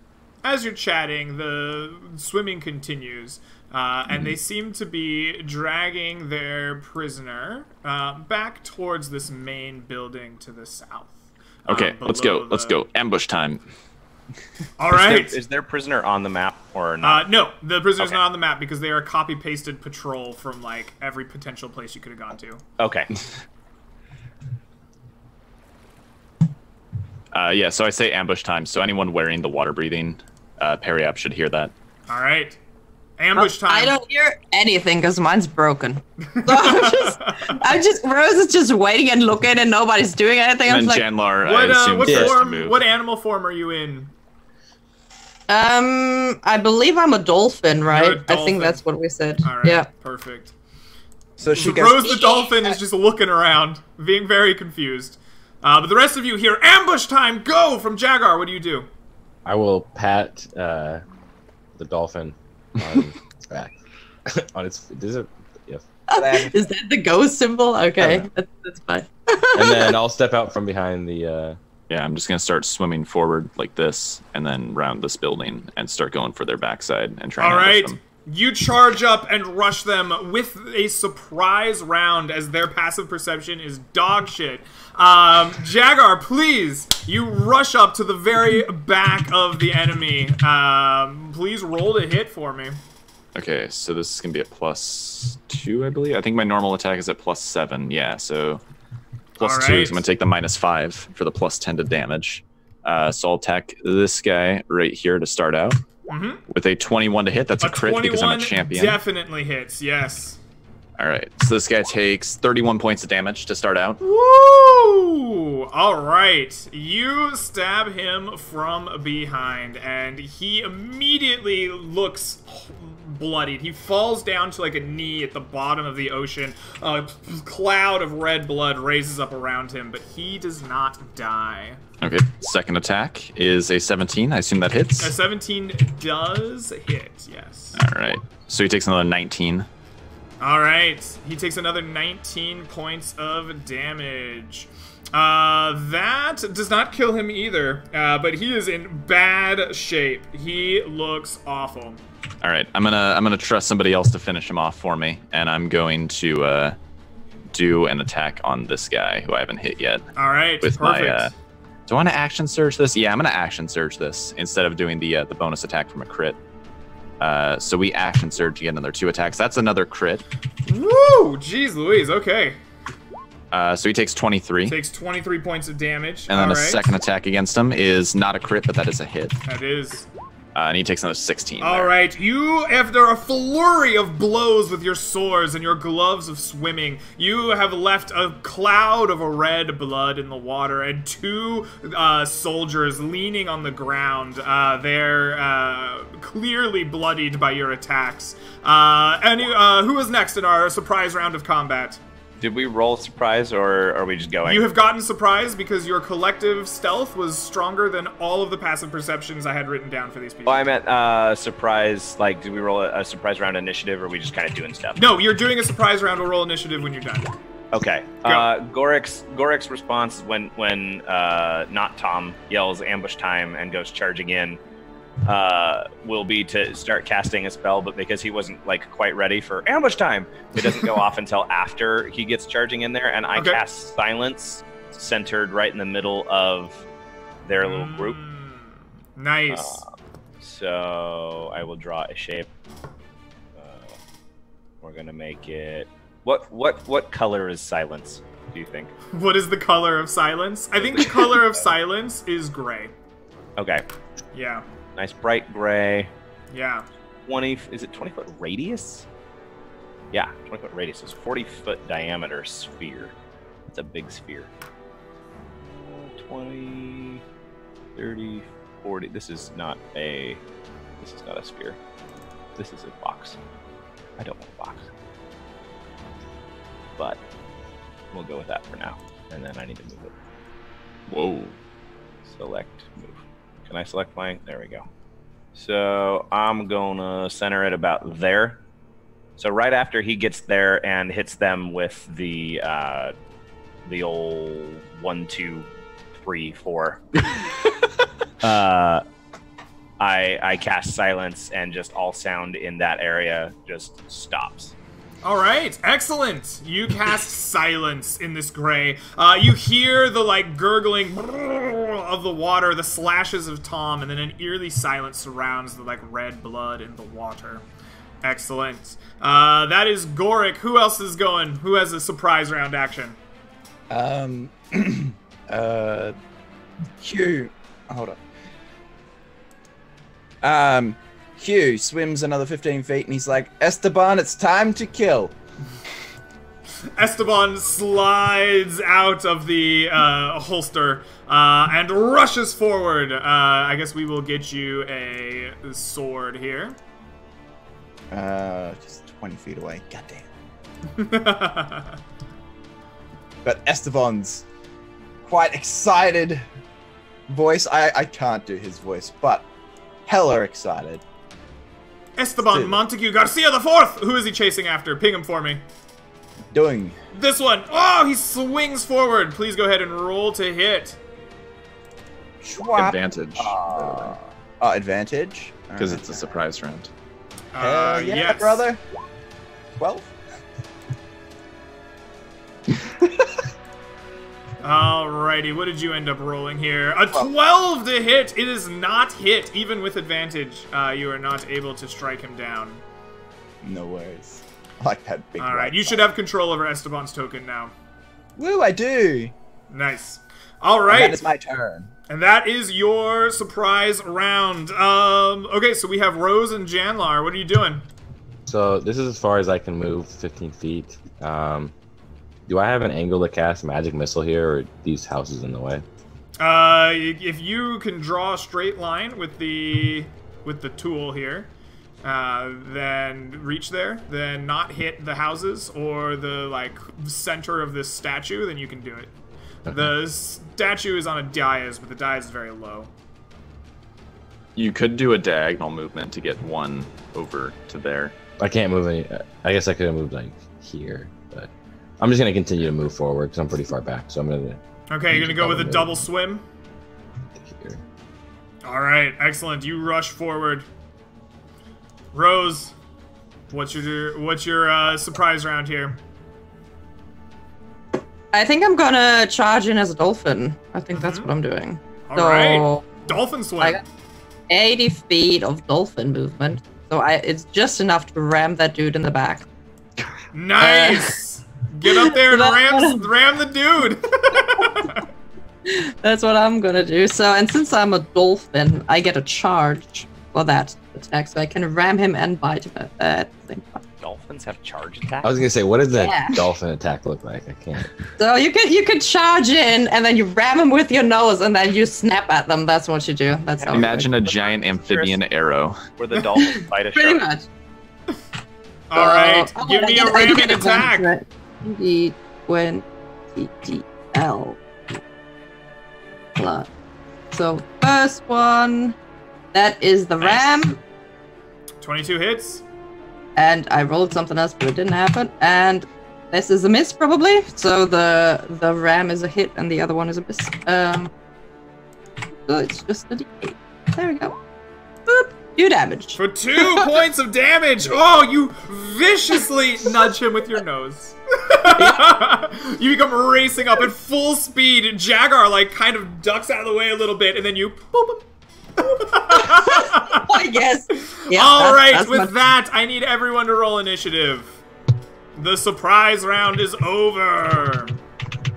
As you're chatting, the swimming continues, and they seem to be dragging their prisoner back towards this main building to the south. Okay, let's go. Let's go. Ambush time. All right. Is their prisoner on the map or not? No, the prisoner's Okay. not on the map because they are a copy-pasted patrol from, like, every potential place you could have gone to. Okay. Yeah, so I say ambush time. So anyone wearing the water breathing periap should hear that. All right. Ambush time. I don't hear anything because mine's broken. So Rose is just waiting and looking, and nobody's doing anything. I'm And like, Janlar, I What, assume, what first to form? move. What animal form are you in? I believe I'm a dolphin, right? You're a I dolphin. think that's what we said. All right. Yeah. Perfect. So she So goes. Rose the dolphin is just looking around, being very confused. But the rest of you hear ambush time. Go from Jagar. What do you do? I will pat the dolphin on its back. On its. Does it? Yes. Is that the ghost symbol? Okay, Yeah. that's fine. And then I'll step out from behind the. Yeah, I'm just gonna start swimming forward like this, and then round this building and start going for their backside and try All and ambush right. them. You charge up and rush them with a surprise round as their passive perception is dog shit. Jagar, please, you rush up to the very back of the enemy. Please roll to hit for me. Okay, so this is gonna be a +2, I believe. I think my normal attack is at +7. Yeah, so +2. All So right. I'm gonna take the -5 for the +10 to damage. So I'll attack this guy right here to start out with a 21 to hit. That's a crit because I'm a champion. Definitely hits. Yes. All right, so this guy takes 31 points of damage to start out. Woo! All right, you stab him from behind, and he immediately looks bloodied. He falls down to like a knee at the bottom of the ocean. A cloud of red blood raises up around him, but he does not die. Okay, second attack is a 17. I assume that hits. A 17 does hit, yes. All right. So he takes another 19. All right, he takes another 19 points of damage. That does not kill him either, but he is in bad shape. He looks awful. All right, I'm gonna trust somebody else to finish him off for me, and I'm going to do an attack on this guy who I haven't hit yet. All right, with perfect. my. Do I want to action surge this? Yeah, I'm gonna action surge this instead of doing the bonus attack from a crit. So we action surge, get another 2 attacks. That's another crit. Woo! Jeez Louise, okay. So he takes 23. Takes 23 points of damage. And then All a right. second attack against him is not a crit, but that is a hit. That is. And he takes another 16. All right, you, after a flurry of blows with your swords and your gloves of swimming, you have left a cloud of red blood in the water and 2 soldiers leaning on the ground. They're clearly bloodied by your attacks. Who is next in our surprise round of combat? Did we roll surprise, or are we just going? You have gotten surprise because your collective stealth was stronger than all of the passive perceptions I had written down for these people. Oh, I meant surprise. Like, did we roll a surprise round initiative, or are we just kind of doing stuff? No, you're doing a surprise round. We'll roll initiative when you're done. Okay. Gorik's response is when not Tom yells ambush time and goes charging in, will be to start casting a spell, but because he wasn't like quite ready for ambush time, it doesn't go off until after he gets charging in there, and I cast silence centered right in the middle of their little group. Nice. So I will draw a shape. We're gonna make it. What color is silence, do you think? What is the color of silence? I think the color of silence is gray. Okay. Yeah. Nice bright gray. Yeah. 20, is it 20 foot radius? Yeah, 20 foot radius. It's 40 foot diameter sphere. It's a big sphere. 20, 30, 40. This is not a sphere. This is a box. I don't want a box. But we'll go with that for now. And then I need to move it. Whoa. Select, move. Can I select mine? There we go. So I'm gonna center it about there. So right after he gets there and hits them with the old 1, 2, 3, 4. I cast silence, and just all sound in that area just stops. All right, excellent. You cast silence in this gray. You hear the like gurgling of the water, the slashes of Tom, and then an eerie silence surrounds the like red blood in the water. Excellent. That is Gorik. Who else is going? Who has a surprise round action? Hugh. Hold on. Hugh swims another 15 feet and he's like, Esteban, it's time to kill. Esteban slides out of the holster and rushes forward. I guess we will get you a sword here. Just 20 feet away. Goddamn. But Esteban's quite excited voice. I can't do his voice, but hella excited. Esteban Montague Garcia IV! Who is he chasing after? Ping him for me. Doing. This one! Oh, he swings forward. Please go ahead and roll to hit. Advantage. Advantage? Because it's a surprise round. Yeah, yes. brother. 12? Alrighty, what did you end up rolling here? A 12 to hit! It is not hit, even with advantage. You are not able to strike him down. No worries. I like that big Alright, you should have control over Esteban's token now. Woo, I do! Nice. Alright. That is my turn. And that is your surprise round. Okay, so we have Rose and Janlar. What are you doing? So this is as far as I can move, 15 feet. Do I have an angle to cast magic missile here, or are these houses in the way? If you can draw a straight line with the tool here, then reach there, then not hit the houses or the like center of this statue, then you can do it. Okay. The statue is on a dais, but the dais is very low. You could do a diagonal movement to get one over to there. I can't move any. I guess I could have moved like here, but I'm just gonna continue to move forward because I'm pretty far back. So I'm gonna. Okay, you're gonna go with a double swim. Here. All right, excellent. You rush forward. Rose, what's your surprise round here? I think I'm gonna charge in as a dolphin. I think that's what I'm doing. All right, dolphin swim. I got 80 feet of dolphin movement, so it's just enough to ram that dude in the back. Nice. Get up there and ram the dude. That's what I'm gonna do. So, and since I'm a dolphin, I get a charge for that attack, so I can ram him and bite him at the same time. Dolphins have charge attacks? I was gonna say, what does that dolphin attack look like? I can't. So you could charge in, and then you ram them with your nose, and then you snap at them. That's what you do. That's how. Imagine a giant amphibian arrow. Where the dolphins bite a Pretty shark. much. All right, give me a ramming attack. 20 DL plus. So first one, that is the ram, 22 hits. and I rolled something else, but it didn't happen. And this is a miss probably. So the ram is a hit, and the other one is a miss. So it's just a D8. There we go. Boop. 2 damage. For 2 points of damage. Oh, you viciously nudge him with your nose. You become racing up at full speed. Jagar like kind of ducks out of the way a little bit, and then you boop him. I guess. Yeah, All right, that's with that, I need everyone to roll initiative. The surprise round is over.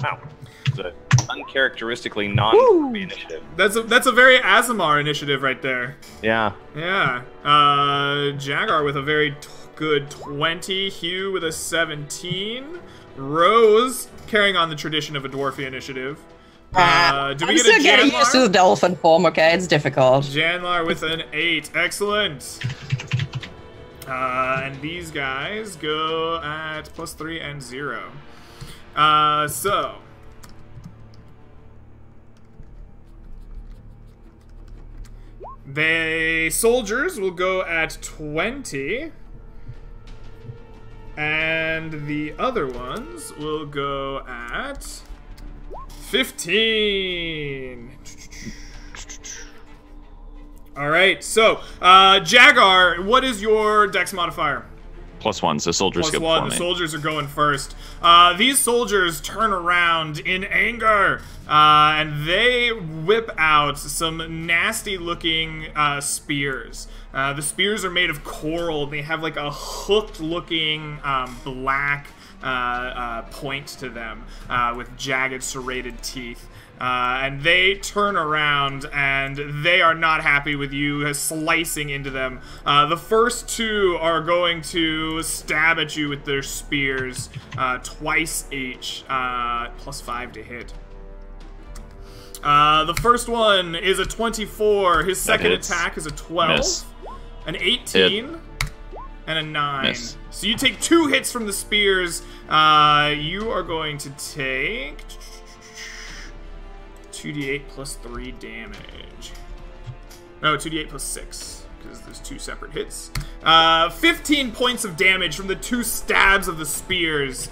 Wow. It's an uncharacteristically non-groupy initiative. That's a very Azamar initiative right there. Yeah. Yeah. Jagar with a very good 20. Hugh with a 17. Rose carrying on the tradition of a dwarfy initiative. Do we I'm get still a getting used to the Janlar? dolphin form, okay? It's difficult. Janlar with an 8. Excellent. And these guys go at +3 and 0. So. The soldiers will go at 20. And the other ones will go at 15. Alright, so, Jagar, what is your dex modifier? +1, so soldiers go +1, before the me. soldiers are going first. These soldiers turn around in anger, and they whip out some nasty-looking spears. The spears are made of coral, and they have like a hooked-looking black point to them with jagged serrated teeth. And they turn around, and they are not happy with you slicing into them. The first 2 are going to stab at you with their spears, twice each, +5 to hit. The first one is a 24. His second attack is a 12. Miss. An 18. And a 9. Miss. So you take 2 hits from the spears. You are going to take 2d8 plus 3 damage. No, 2d8 plus 6, because there's 2 separate hits. 15 points of damage from the 2 stabs of the spears.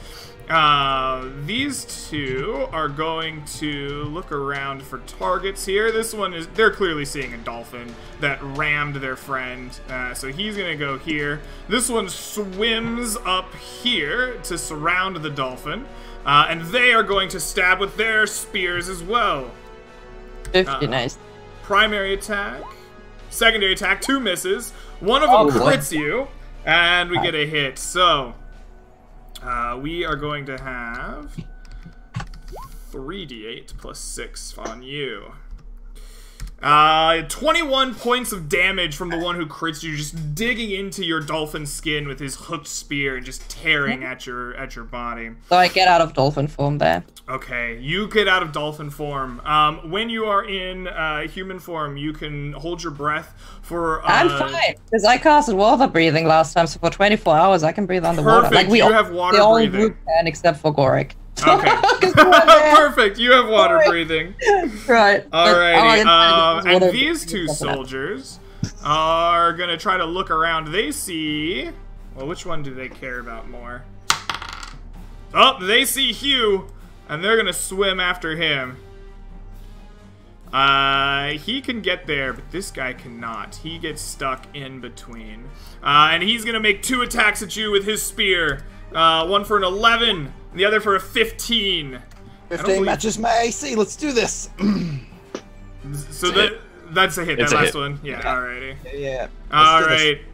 These 2 are going to look around for targets here. This one is, they're clearly seeing a dolphin that rammed their friend. So he's gonna go here. This one swims up here to surround the dolphin. And they are going to stab with their spears as well. 50, nice. Primary attack, secondary attack, 2 misses. One of them boy. crits you, and we get a hit. So, we are going to have 3d8 plus 6 on you. 21 points of damage from the one who crits you, just digging into your dolphin skin with his hooked spear and just tearing at your body. So I get out of dolphin form there. Okay, you get out of dolphin form. When you are in human form, you can hold your breath for... I'm fine, because I casted water breathing last time, so for 24 hours I can breathe underwater. Perfect, Like, you have water breathing. Group can, except for Gorik. Okay. Perfect, you have water breathing. Right. Alrighty, and these two soldiers are gonna try to look around. They see... Well, which one do they care about more? Oh, they see Hugh, and they're gonna swim after him. He can get there, but this guy cannot. He gets stuck in between. And he's gonna make 2 attacks at you with his spear. One for an 11, and the other for a 15. 15 matches my AC. Let's do this. So that's a hit. It's that a last hit. one. Yeah, alrighty. Yeah. Alright.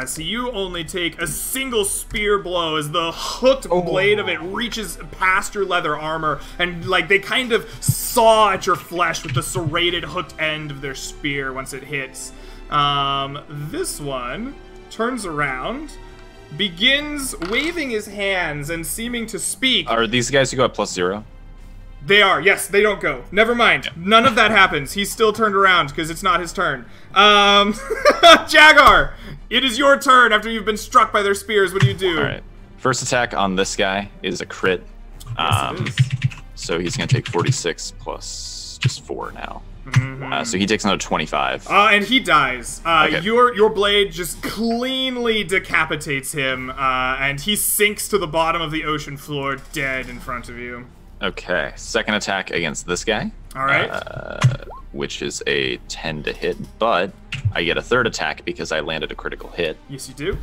So you only take a single spear blow as the hooked blade of it reaches past your leather armor, and like they kind of saw at your flesh with the serrated hooked end of their spear once it hits. This one turns around, begins waving his hands and seeming to speak. Are these guys who go at +0? They are, yes, they don't go. Never mind. None of that happens. He's still turned around because it's not his turn. Jagar, it is your turn after you've been struck by their spears. What do you do? Alright. First attack on this guy is a crit. Yes, it is. So he's going to take 46 plus just 4 now. So he takes another 25. And he dies. Okay. Your blade just cleanly decapitates him, and he sinks to the bottom of the ocean floor, dead in front of you. Okay, second attack against this guy. All right. Which is a 10 to hit, but I get a third attack because I landed a critical hit. Yes, you do.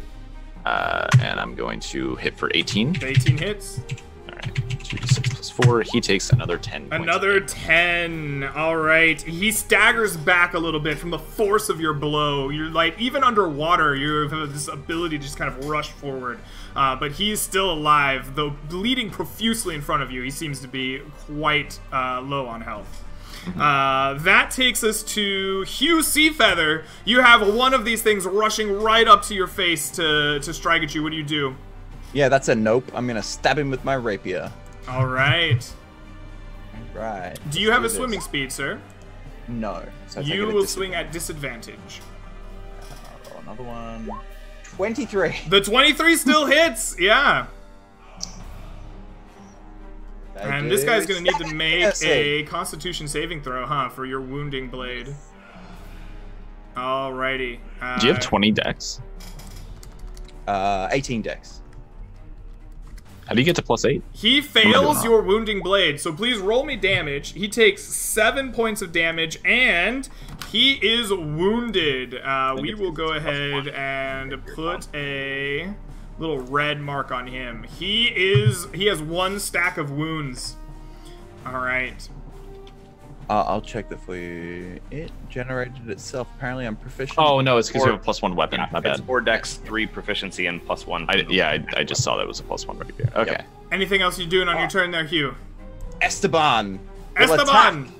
And I'm going to hit for 18. 18 hits. All right, 2d6 plus 4. He takes another 10 points. Another 10. All right. He staggers back a little bit from the force of your blow. You're like, even underwater, you have this ability to just kind of rush forward. But he's still alive, though bleeding profusely in front of you. He seems to be quite low on health. That takes us to Hugh Seafeather. You have one of these things rushing right up to your face to strike at you. What do you do? Yeah, that's a nope. I'm gonna stab him with my rapier. All right. Right. Do you have a swimming speed, sir? No. So I take You it at will swing at disadvantage. roll another one. 23. The 23 still hits, yeah. And this guy's gonna need to make a Constitution saving throw, huh, for your wounding blade. Alrighty. Do you have 20 dex? 18 dex. How do you get to +8? He fails your wounding blade, so please roll me damage. He takes 7 points of damage, and he is wounded. We will go ahead and put a little red mark on him. He has 1 stack of wounds. All right. I'll check that for you. It generated itself. Apparently, I'm proficient. Oh no, it's because you have a +1 weapon. Yeah, My bad. it's 4 dex, 3 proficiency, and +1. I just saw that was a +1 right there. Okay. Yep. Anything else you're doing on your turn there, Hugh? Esteban. will Esteban!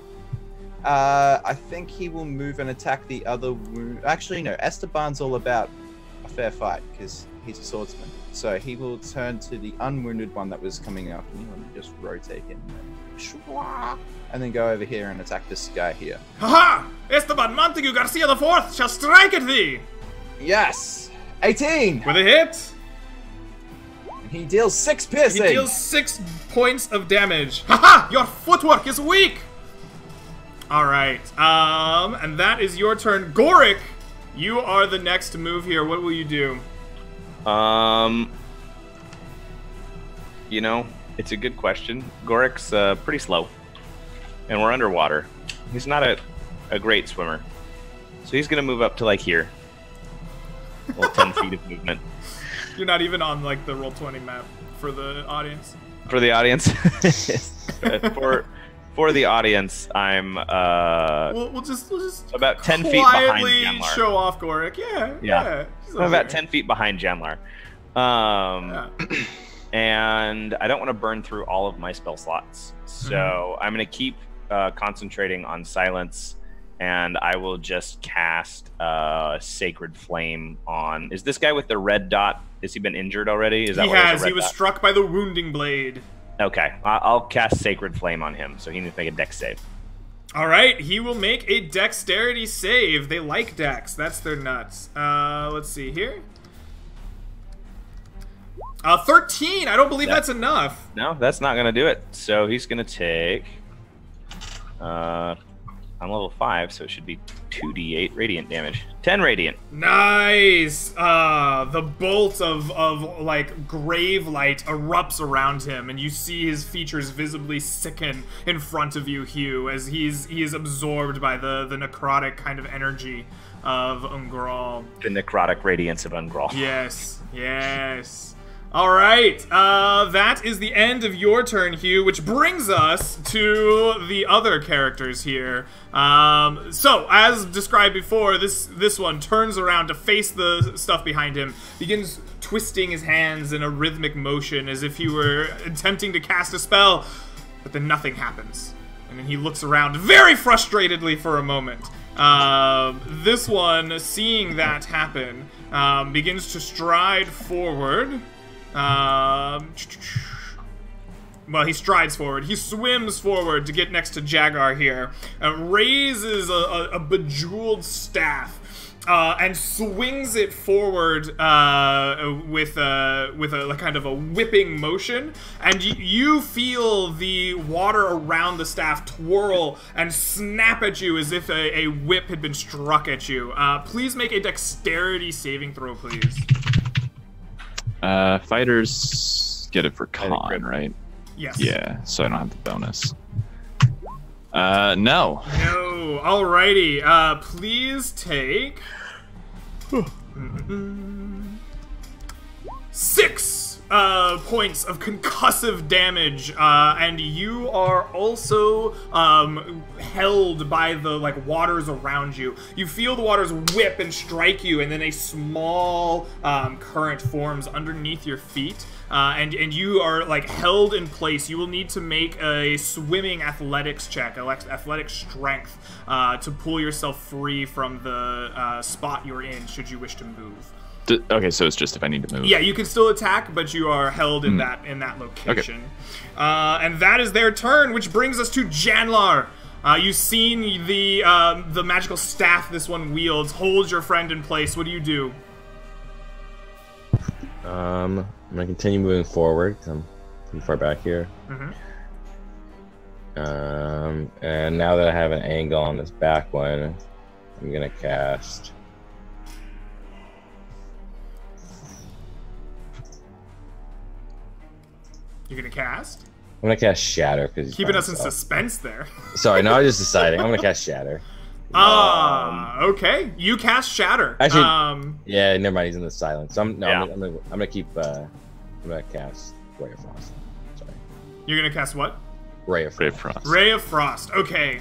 attack. I think he will move and attack the other wound. Actually, no. Esteban's all about a fair fight because he's a swordsman. So he will turn to the unwounded one that was coming after me. Let me just rotate him. And then go over here and attack this guy here. Haha! Esteban Montague Garcia IV shall strike at thee! Yes! 18! With a hit, He deals 6 he piercing! deals 6 points of damage. Haha! Your footwork is weak! Alright, and that is your turn. Gorik, you are the next to move here. What will you do? You know, it's a good question. Gorik's pretty slow, and we're underwater. He's not a great swimmer, so he's gonna move up to like here. Well, 10 feet of movement. You're not even on like the Roll20 map for the audience. For the audience, for the audience, I'm We'll just about 10 feet behind quietly Janlar. show off Gorik. Yeah. He's I'm about okay. 10 feet behind Janlar. Yeah. And I don't want to burn through all of my spell slots, so I'm going to keep concentrating on silence, and I will just cast Sacred Flame on. Is this guy with the red dot? Has he been injured already? Is that He why there's has. a red He was dot? struck by the wounding blade. Okay, I'll cast Sacred Flame on him, so he needs to make a dex save. All right, he will make a dexterity save. They like dex. That's their nuts. Let's see here. 13. I don't believe that's enough. No, that's not going to do it. So he's going to take... I'm level 5, so it should be 2d8 radiant damage. 10 radiant. Nice. The bolt of like grave light erupts around him, and you see his features visibly sicken in front of you, Hugh, as he is absorbed by the necrotic kind of energy of Ungral. The necrotic radiance of Ungral. Yes. Yes. All right, that is the end of your turn, Hugh, which brings us to the other characters here. So, as described before, this one turns around to face the stuff behind him, begins twisting his hands in a rhythmic motion as if he were attempting to cast a spell, but then nothing happens. And then he looks around very frustratedly for a moment. This one, seeing that happen, begins to stride forward. Well, he strides forward. He swims forward to get next to Jagar here, raises a bejeweled staff, and swings it forward with a kind of a whipping motion. And you feel the water around the staff twirl and snap at you as if a whip had been struck at you. Please make a dexterity saving throw, please. Fighters get it for con, right? Yes. Yeah, so I don't have the bonus. No. No. Alrighty. Please take 6 points of concussive damage, and you are also held by the waters around you. You feel the waters whip and strike you, and then a small current forms underneath your feet, and you are held in place. You will need to make a swimming athletics check, athletic strength, to pull yourself free from the spot you're in, should you wish to move. Okay, so it's just if I need to move. Yeah, you can still attack, but you are held in that location. Okay. And that is their turn, which brings us to Janlar. You've seen the magical staff this one wields. Hold your friend in place. What do you do? I'm gonna continue moving forward. I'm pretty far back here. And now that I have an angle on this back one, I'm gonna cast. You're gonna cast? I'm gonna cast Shatter because keeping us in suspense there. Sorry, no, I was just deciding. I'm gonna cast Shatter. Okay. You cast Shatter. Actually, yeah, never mind. He's in the silence. So I'm gonna keep. I'm gonna cast Ray of Frost. Sorry. You're gonna cast what? Ray of Frost. Ray of Frost. Okay.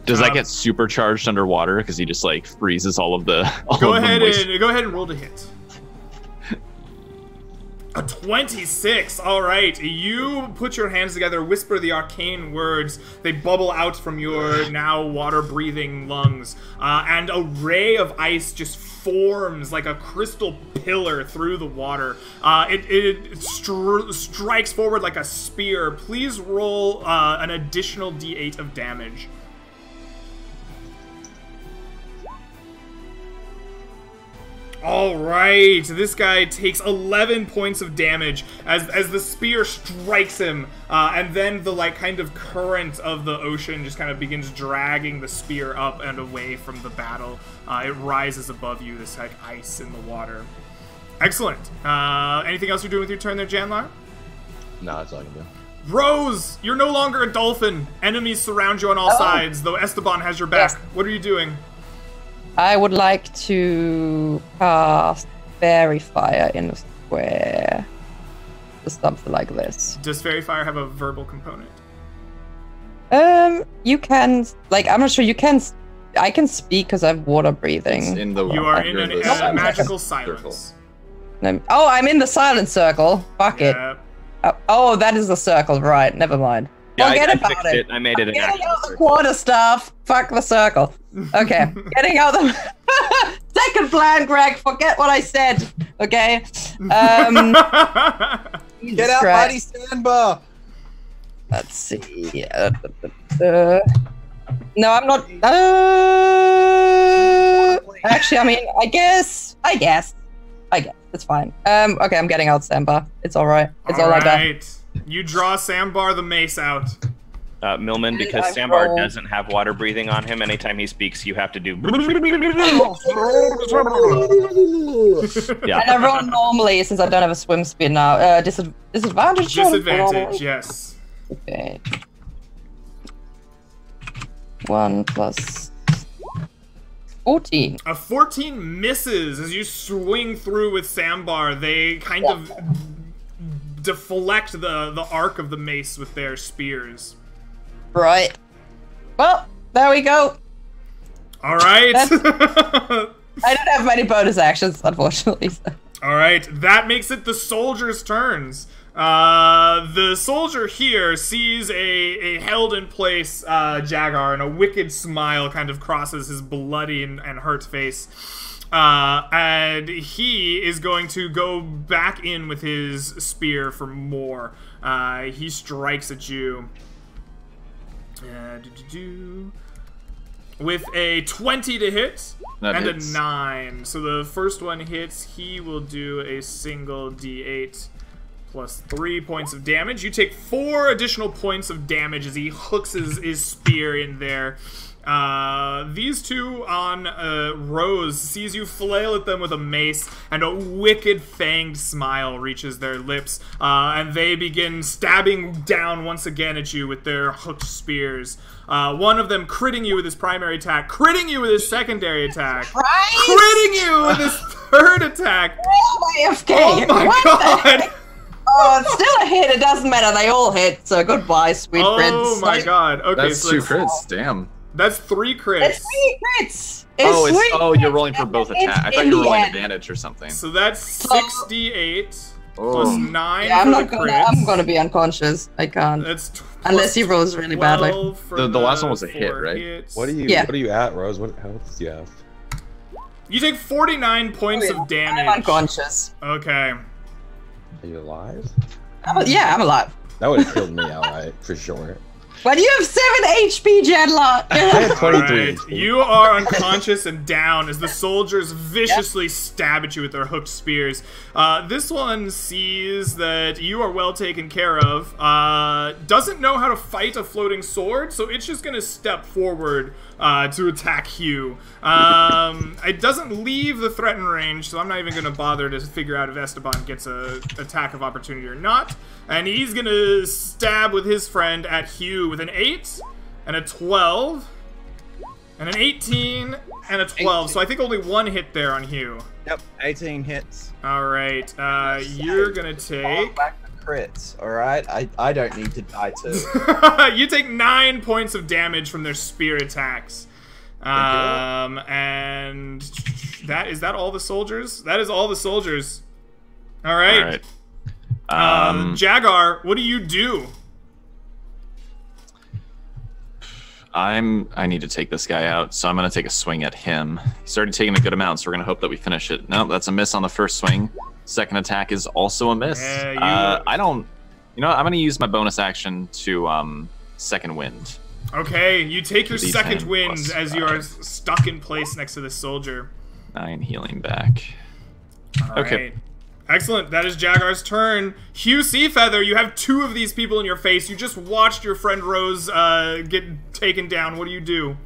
Does that get supercharged underwater because he just freezes all of the? Go ahead and roll to hit. A 26. All right. You put your hands together, whisper the arcane words. They bubble out from your now water-breathing lungs, and a ray of ice just forms like a crystal pillar through the water. It strikes forward like a spear. Please roll an additional d8 of damage. All right, this guy takes 11 points of damage as the spear strikes him, and then the kind of current of the ocean just kind of begins dragging the spear up and away from the battle. It rises above you, this ice in the water. Excellent. Anything else you're doing with your turn there, Janlar? No, that's all I can do. Rose, you're no longer a dolphin. Enemies surround you on all sides, though Esteban has your back. Yes. What are you doing? I would like to cast Fairy Fire in a square. Or something like this. Does Fairy Fire have a verbal component? You can, I'm not sure, you can, I can speak because I have water breathing. You are in a magical silence. Oh, I'm in the silent circle. Fuck it. Oh, that is the circle, right. Never mind. Yeah, Forget I about fixed it. I made it an Getting actual out the circle. quarter staff. Fuck the circle. Okay. Getting out the second plan, Greg. Forget what I said. Okay. Get out, mighty sandbar. Let's see. No, I'm not. Actually, I mean, I guess. It's fine. Okay, I'm getting out Sandbar. It's alright. It's all I got. Alright. You draw Sambar the mace out. Millman, because I Sambar roll. doesn't have water breathing on him, anytime he speaks, you have to do. Yeah. And I roll normally since I don't have a swim speed now. Disadvantage? Disadvantage, yes. Okay. 1 plus 14. A 14 misses as you swing through with Sambar. They kind of deflect the arc of the mace with their spears. Right. Well, there we go. All right. I don't have many bonus actions, unfortunately. So. All right. That makes it the soldiers' turns. The soldier here sees a held in place Jagar, and a wicked smile kind of crosses his bloody and hurt face. And he is going to go back in with his spear for more. He strikes at you. With a 20 to hit That and hits. a 9. So the first one hits, he will do a single d8 plus 3 points of damage. You take 4 additional points of damage as he hooks his spear in there. These two on Rose sees you flail at them with a mace, and a wicked fanged smile reaches their lips, and they begin stabbing down once again at you with their hooked spears. One of them critting you with his primary attack, critting you with his secondary attack, critting you with his third attack. AFK. Oh my What god! the heck? Oh, it's still a hit. It doesn't matter. They all hit. So goodbye, sweet prince. Oh my god. Okay, That's so 2 crits. Damn. that's 3 crits. It's 3 crits. Oh, sweet. you're rolling for both attacks. I thought you were rolling advantage or something. So that's 68 Oh. plus 9 Yeah, for the crits. I'm gonna be unconscious. I can't. That's Unless he rolls really badly. The last one was a hit, right? Hits. What are you? Yeah. What are you at, Rose? What health do you have? You take 49 points of I'm damage. unconscious. Okay. Are you alive? Yeah, I'm alive. That would have killed me outright for sure. But you have 7 HP, Jedlock. I had 23. Alright, you are unconscious and down as the soldiers viciously stab at you with their hooked spears. This one sees that you are well taken care of, doesn't know how to fight a floating sword, so it's just gonna step forward to attack Hugh. It doesn't leave the threatened range, so I'm not even gonna bother to figure out if Esteban gets a attack of opportunity or not. And he's gonna stab with his friend at Hugh with an 8 and a 12 and an 18 and a 12. So I think only 1 hit there on Hugh. Yep, 18 hits. All right, you're gonna take. Back to crits. All right, I don't need to die too. You take 9 points of damage from their spear attacks. And is that all the soldiers? That is all the soldiers. All right. All right. Jagar, what do you do? I need to take this guy out, so I'm gonna take a swing at him. He's already taken a good amount, so we're gonna hope that we finish it. No, that's a miss on the first swing. Second attack is also a miss. Yeah, I don't. You know what? I'm gonna use my bonus action to second wind. Okay, you take your D10 second wind plus as you are stuck in place next to this soldier. 9 healing back. All Okay. right. Excellent. That is Jagar's turn. Hugh Seafeather, you have 2 of these people in your face. You just watched your friend Rose get taken down. What do you do?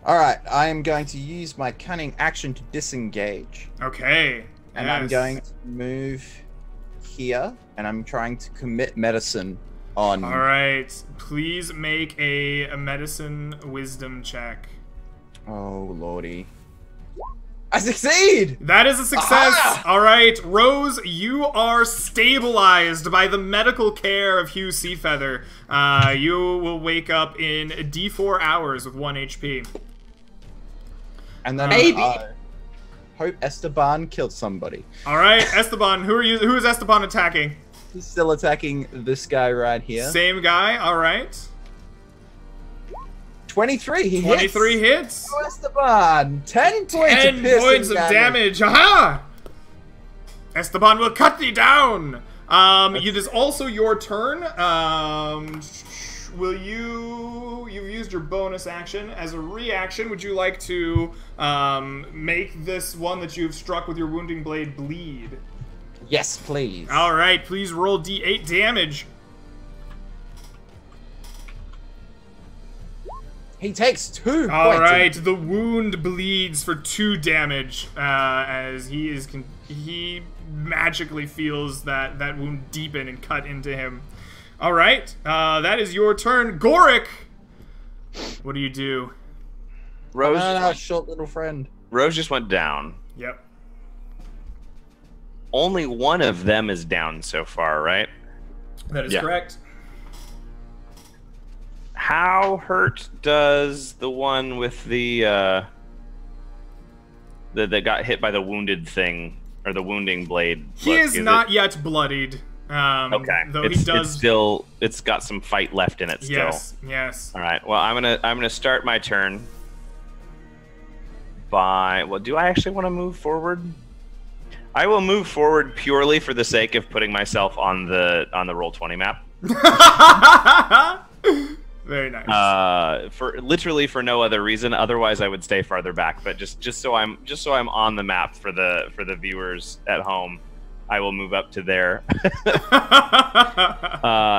All right, I am going to use my cunning action to disengage, Okay. and I'm yes. going to move here, and I'm trying to commit medicine on. All right. Please make a medicine wisdom check. Oh lordy! I succeed. That is a success. All right, Rose, you are stabilized by the medical care of Hugh Seafeather. You will wake up in D4 hours with 1 HP. And then Maybe. hope Esteban killed somebody. All right, Esteban, who is Esteban attacking? He's still attacking this guy right here. Same guy, alright. 23, he 23 hits. hits. Oh, Esteban, 10 points 10 of piercing points of damage. Aha! Esteban will cut thee down. It is also your turn. You've used your bonus action. As a reaction, would you like to make this one that you've struck with your wounding blade bleed? Yes, please. Alright, please roll d8 damage. He takes 2 points. Alright, the wound bleeds for 2 damage, as he magically feels that wound deepen and cut into him. Alright, that is your turn. Goric! What do you do? Rose, Our short little friend. Rose just went down. Yep. Only one of them is down so far, right? That is Yeah. correct. How hurt does the one with the that got hit by the wounded thing or the wounding blade? He look? is not yet bloodied. Okay. Though It's, he does. it's still. It's got some fight left in it still. Yes. All right. Well, I'm gonna start my turn by. Well, do I actually want to move forward? I will move forward purely for the sake of putting myself on the Roll20 map. Very nice. For no other reason. Otherwise, I would stay farther back. But just so I'm on the map for the viewers at home, I will move up to there.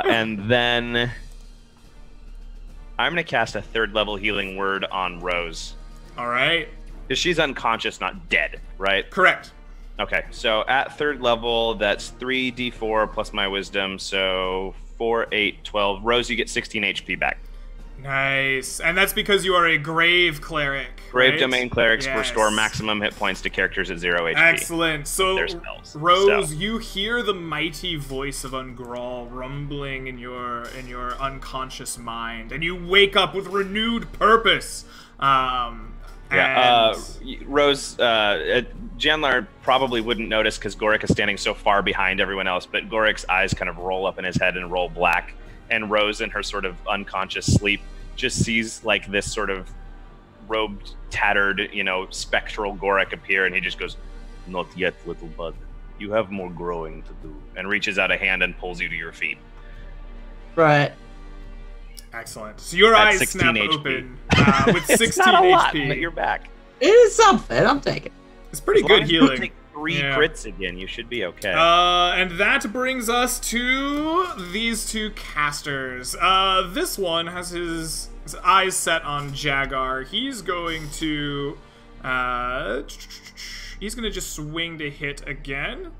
And then I'm gonna cast a 3rd level healing word on Rose. All right. Because she's unconscious, not dead, right? Correct. Okay, so at 3rd level, that's 3d4 plus my wisdom, so 4, 8, 12. Rose, you get 16 HP back. Nice. And that's because you are a Grave Cleric. Grave right? Domain Clerics Yes. restore maximum hit points to characters at 0 HP. Excellent. So, Their spells. Rose, So. you hear the mighty voice of Ungral rumbling in your unconscious mind, and you wake up with renewed purpose. Yeah, Rose, Janlar probably wouldn't notice because Goric is standing so far behind everyone else, but Goric's eyes kind of roll up in his head and roll black, and Rose, in her sort of unconscious sleep, just sees like this sort of robed, tattered, spectral Goric appear, and he just goes, "Not yet, little bud. You have more growing to do," and reaches out a hand and pulls you to your feet. Right. Excellent. So your That's eyes 16 snap HP. open with 16 It's not a lot, HP. but you're back. It is something. I'm taking. It's pretty As long good as you healing. take 3 Yeah. crits again, you should be okay. And that brings us to these 2 casters. This one has his eyes set on Jagar. He's going to just swing to hit again.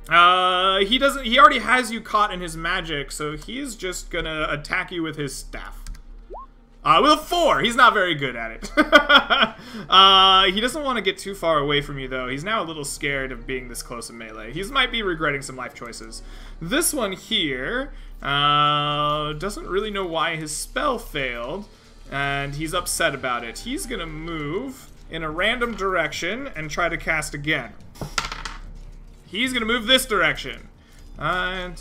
He already has you caught in his magic, so he's just gonna attack you with his staff. With a 4, he's not very good at it. He doesn't want to get too far away from you, though. He's now a little scared of being this close in melee. He might be regretting some life choices. This one here doesn't really know why his spell failed, and he's upset about it. He's gonna move in a random direction and try to cast again. He's gonna move this direction. 10,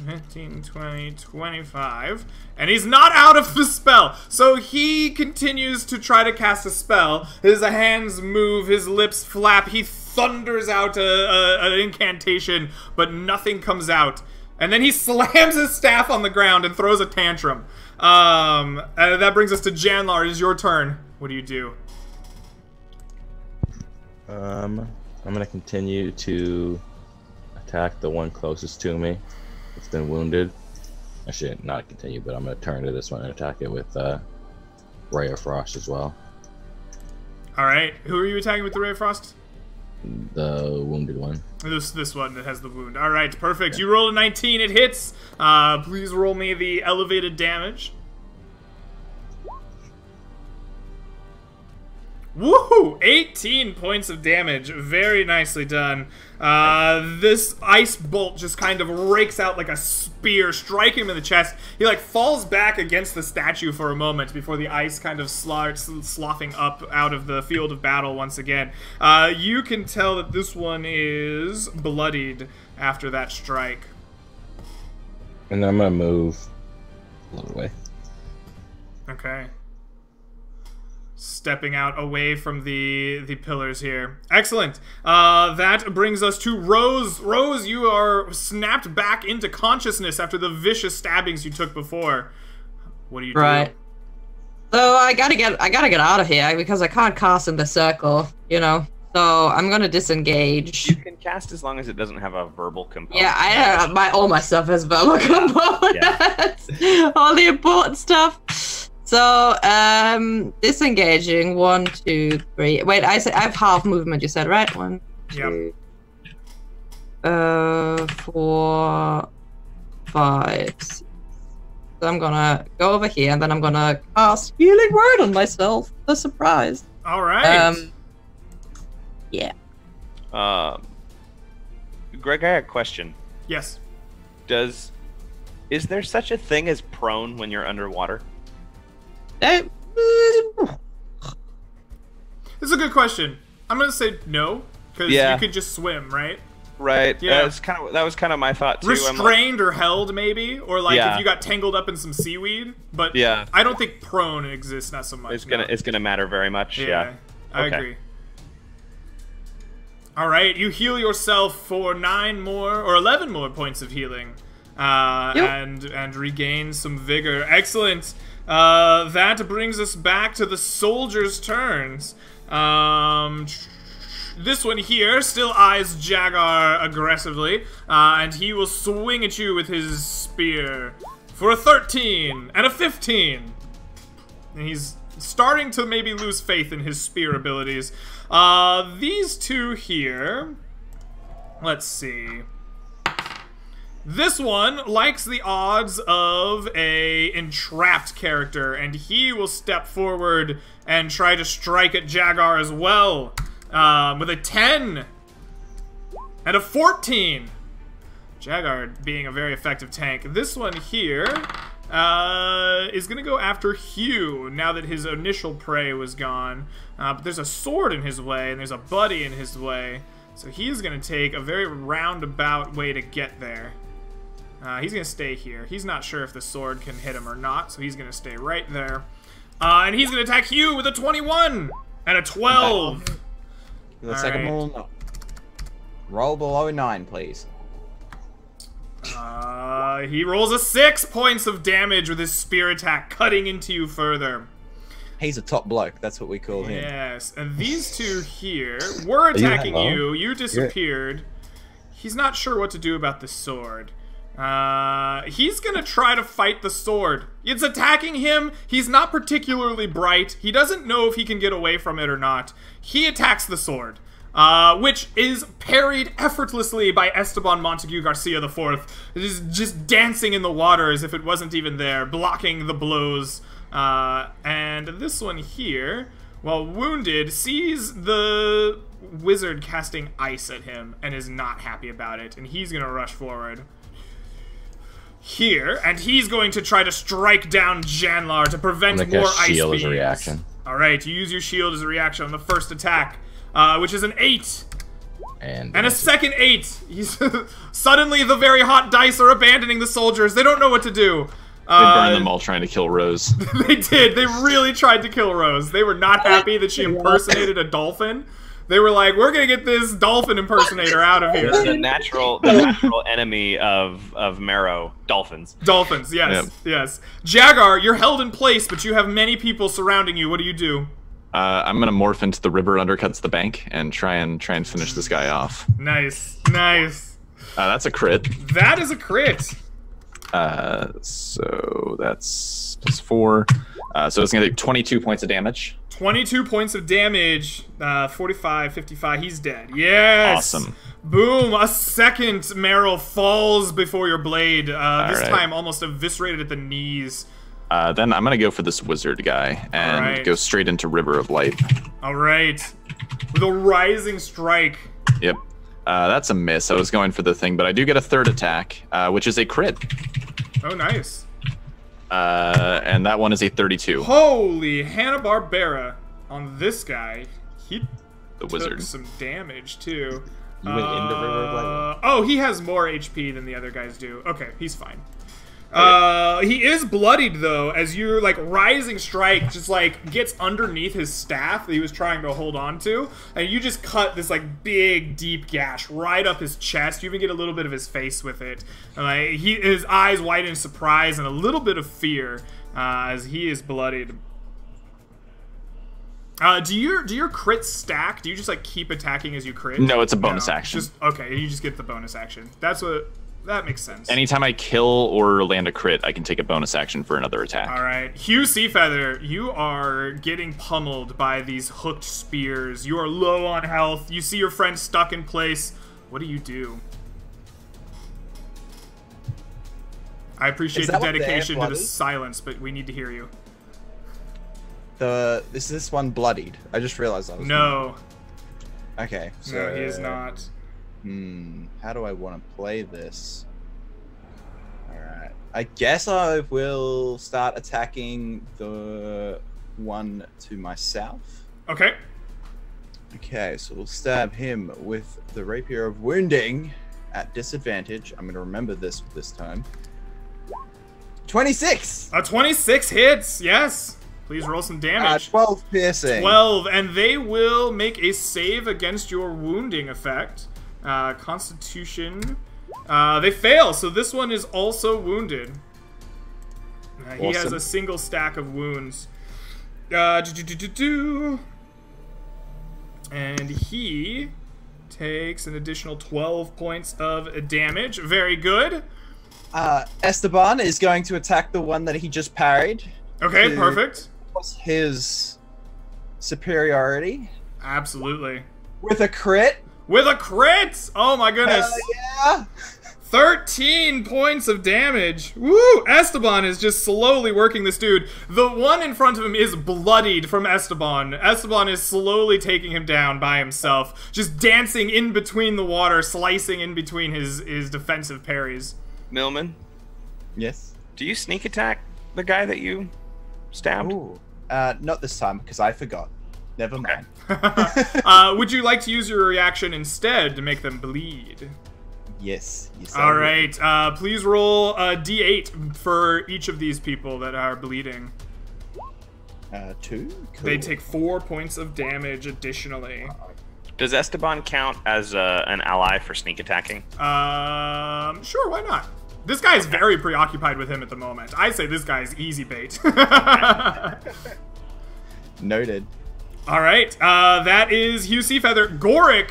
15, 20, 25. And he's not out of the spell. So he continues to try to cast a spell. His hands move, his lips flap. He thunders out an incantation, but nothing comes out. And then he slams his staff on the ground and throws a tantrum. And that brings us to Janlar. It is your turn. What do you do? I'm gonna continue to attack the one closest to me. It's been wounded. I should not continue, but I'm gonna turn to this one and attack it with Ray of Frost as well. All right. Who are you attacking with the Ray of Frost? The wounded one. This one that has the wound. All right, perfect. You roll a 19. It hits. Please roll me the elevated damage. Woohoo! 18 points of damage. Very nicely done. This ice bolt just kind of rakes out like a spear, striking him in the chest. He like falls back against the statue for a moment before the ice kind of starts sloughing up out of the field of battle once again. You can tell that this one is bloodied after that strike. And then I'm gonna move a little way. Okay. Stepping out away from the pillars here. Excellent. That brings us to Rose. Rose, you are snapped back into consciousness after the vicious stabbings you took before. What do you do? Right. So I gotta get out of here because I can't cast in the circle, you know. So I'm gonna disengage. You can cast as long as it doesn't have a verbal component. Yeah, all my stuff has verbal components. Yeah. All the important stuff. So disengaging 1, 2, 3. Wait, I have half movement. You said right? 1, 2, 4, 5, 6. So I'm gonna go over here, and then I'm gonna cast Healing Word on myself. The surprise. All right. Yeah. Greg, I have a question. Yes. Is there such a thing as prone when you're underwater? This is a good question. I'm gonna say no, because you could just swim, right? Right. Yeah. That was kind of my thought too. Restrained or held, maybe, or like if you got tangled up in some seaweed. But yeah, I don't think prone exists. Not so much. It's gonna matter very much. Yeah. I agree. All right, you heal yourself for 9 more or 11 more points of healing, and regain some vigor. Excellent. That brings us back to the soldiers' turns. This one here still eyes Jagar aggressively, and he will swing at you with his spear for a 13 and a 15. And he's starting to maybe lose faith in his spear abilities. These two here, let's see. This one likes the odds of a entrapped character, and he will step forward and try to strike at Jagar as well, with a 10 and a 14. Jagar being a very effective tank. This one here is going to go after Hugh now that his initial prey was gone. But there's a sword in his way, and there's a buddy in his way. So he's going to take a very roundabout way to get there. He's going to stay here. He's not sure if the sword can hit him or not, so he's going to stay right there. And he's going to attack Hugh with a 21 and a 12. The second roll, no. Roll below 9, please. He rolls a 6 points of damage with his spear attack, cutting into you further. He's a top bloke. That's what we call him. Yes, and these two here were attacking you. You disappeared. He's not sure what to do about the sword. He's gonna try to fight the sword. It's attacking him. He's not particularly bright. He doesn't know if he can get away from it or not. He attacks the sword, which is parried effortlessly by Esteban Montague Garcia IV. It is just dancing in the water as if it wasn't even there, blocking the blows. And this one here, while wounded, sees the wizard casting ice at him and is not happy about it, and he's gonna rush forward here, and he's going to try to strike down Janlar to prevent more ice beams. Shield as a reaction. All right, you use your shield as a reaction on the first attack, which is an 8. And a second 8. He's suddenly the very hot dice are abandoning the soldiers. They don't know what to do. They burned them all trying to kill Rose. They did. They really tried to kill Rose. They were not happy that she impersonated a dolphin. They were like, we're gonna get this dolphin impersonator out of here. The natural enemy of Marrow, dolphins. Dolphins, yes, yes. Jagar, you're held in place, but you have many people surrounding you. What do you do? I'm gonna morph into the river undercuts the bank and try and finish this guy off. Nice, nice. That's a crit. That is a crit. So that's plus 4. So it's gonna take 22 points of damage. 22 points of damage, 45, 55, he's dead. Yes! Awesome. Boom, a second marrow falls before your blade, this time almost eviscerated at the knees. Then I'm gonna go for this wizard guy and go straight into River of Light. Alright. With a rising strike. Yep. That's a miss. I was going for the thing, but I do get a third attack, which is a crit. Oh, nice. And that one is a 32. Holy Hanna-Barbera on this guy. He the took wizard. some damage, too. You went into River of Lightning? Oh, he has more HP than the other guys do. Okay, he's fine. He is bloodied though, as your like rising strike just like gets underneath his staff that he was trying to hold on to, and you just cut this like big deep gash right up his chest. You even get a little bit of his face with it. His eyes widen in surprise and a little bit of fear as he is bloodied. Do your crits stack? Do you just like keep attacking as you crit? No, it's a bonus action. Okay, you just get the bonus action. That makes sense. Anytime I kill or land a crit, I can take a bonus action for another attack. All right. Hugh Seafeather, you are getting pummeled by these hooked spears. You are low on health. You see your friend stuck in place. What do you do? I appreciate the dedication to the silence, but we need to hear you. Is this one bloodied? I just realized that was No. Okay, so... No, he is not. How do I want to play this? Alright. I guess I will start attacking the one to my south. Okay. Okay, so we'll stab him with the Rapier of Wounding at disadvantage. I'm going to remember this time. 26! A 26 hits, yes. Please roll some damage. 12 piercing. 12, and they will make a save against your wounding effect. Constitution. They fail, so this one is also wounded. He has a single stack of wounds. And he takes an additional 12 points of damage. Very good. Esteban is going to attack the one that he just parried. Okay, perfect. What's his superiority? Absolutely. With a crit? With a crit! Oh my goodness. Hell yeah! 13 points of damage. Woo! Esteban is just slowly working this dude. The one in front of him is bloodied from Esteban. Esteban is slowly taking him down by himself, just dancing in between the water, slicing in between his defensive parries. Millman? Yes? Do you sneak attack the guy that you stabbed? Ooh. Not this time, because I forgot. Never mind. Would you like to use your reaction instead to make them bleed? Yes. All right. Please roll a d8 for each of these people that are bleeding. 2? Cool. They take 4 points of damage additionally. Does Esteban count as an ally for sneak attacking? Sure, why not? This guy is very preoccupied with him at the moment. I say this guy is easy bait. Noted. All right, that is Hugh Seafeather. Goric,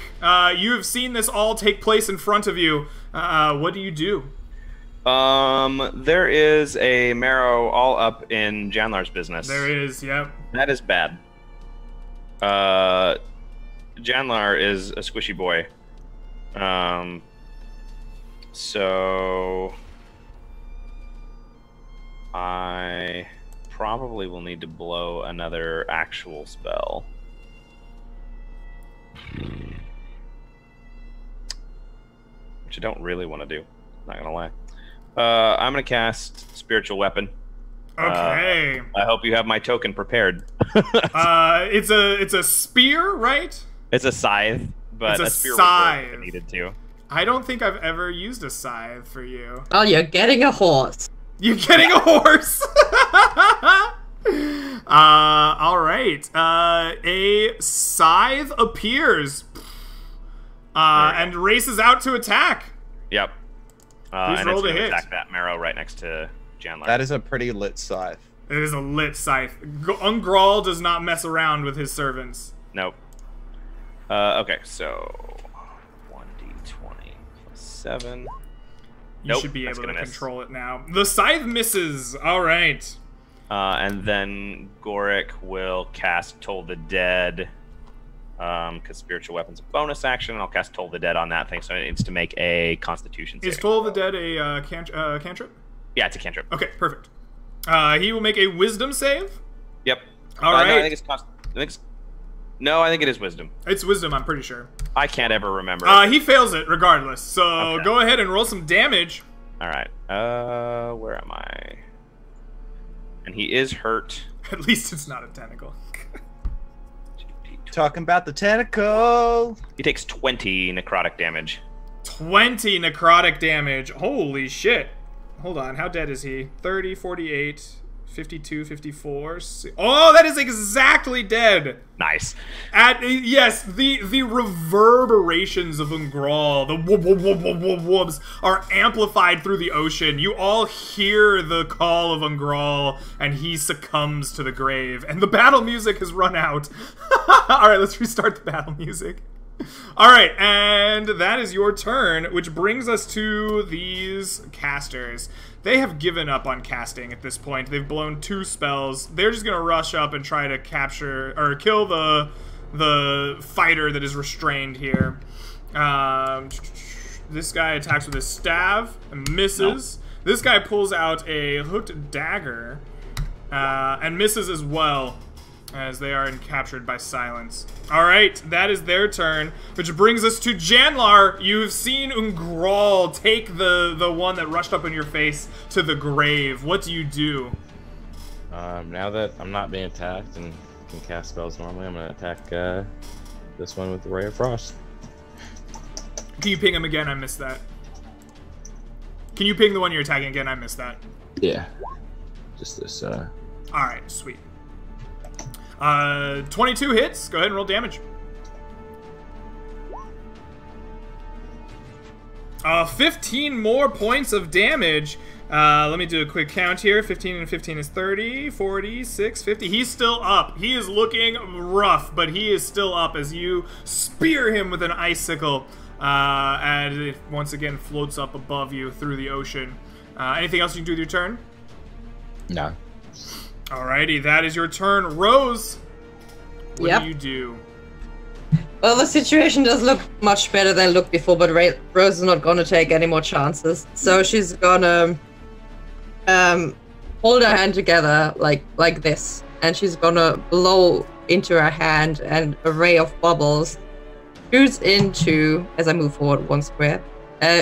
you have seen this all take place in front of you. What do you do? There is a marrow all up in Janlar's business. There is, yep. That is bad. Janlar is a squishy boy. So I probably will need to blow another actual spell. Which I don't really want to do. Not gonna lie. I'm gonna cast Spiritual Weapon. Okay. I hope you have my token prepared. It's a spear, right? It's a scythe, but It's a a spear scythe. would work if I needed to. I don't think I've ever used a scythe for you. Oh, you're getting a horse. You're getting a horse! Alright. A scythe appears. And races out to attack. Yep. Please and roll it's to gonna hit. attack that marrow right next to Janlar. That is a pretty lit scythe. It is a lit scythe. Ungral does not mess around with his servants. Nope. Okay, so 1d20 plus 7. You should be able to control it now. The scythe misses. All right. And then Goric will cast Toll the Dead. Because Spiritual Weapon's a bonus action. I'll cast Toll the Dead on that thing, so it needs to make a Constitution save. Is Toll the Dead a cantrip? Yeah, it's a cantrip. Okay, perfect. He will make a Wisdom save. Yep. All right. No, I think it's No, I think it is Wisdom. It's Wisdom, I'm pretty sure. I can't ever remember. He fails it regardless. So Okay. Go ahead and roll some damage. All right. Where am I? And he is hurt. At least it's not a tentacle. Talking about the tentacle. He takes 20 necrotic damage. 20 necrotic damage. Holy shit. Hold on, how dead is he? 30, 48, 52, 54. Oh, that is exactly dead. Nice. Yes, the reverberations of Ungral, the whoobs, are amplified through the ocean. You all hear the call of Ungral, and he succumbs to the grave. And the battle music has run out. Alright, let's restart the battle music. Alright, and that is your turn, which brings us to these casters. They have given up on casting at this point. They've blown 2 spells. They're just going to rush up and try to capture, or kill the fighter that is restrained here. This guy attacks with his staff and misses. Nope. This guy pulls out a hooked dagger and misses as well, as they are captured by silence. Alright, that is their turn, which brings us to Janlar. You've seen Ungral take the one that rushed up in your face to the grave. What do you do? Now that I'm not being attacked and can cast spells normally, I'm going to attack this one with the Ray of Frost. Can you ping him again? I missed that. Can you ping the one you're attacking again? I missed that. Yeah. Just this, Alright, sweet. 22 hits. Go ahead and roll damage. 15 more points of damage. Let me do a quick count here. 15 and 15 is 30, 46, 50. He's still up. He is looking rough, but he is still up as you spear him with an icicle. And it once again floats up above you through the ocean. Anything else you can do with your turn? No. Alrighty, that is your turn. Rose, what do you do? Well, the situation does look much better than it looked before, but Rose is not going to take any more chances. So she's gonna hold her hand together like this, and she's gonna blow into her hand, and a ray of bubbles shoots into, as I move forward 1 square,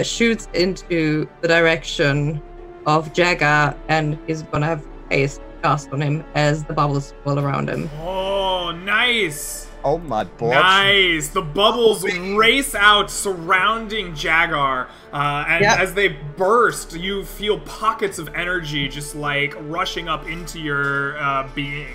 shoots into the direction of Jagger, and he's gonna have haste cast on him as the bubbles swirl around him. Oh, nice! Oh my boy. Nice! The bubbles race out surrounding Jagar, and as they burst, you feel pockets of energy just like rushing up into your being.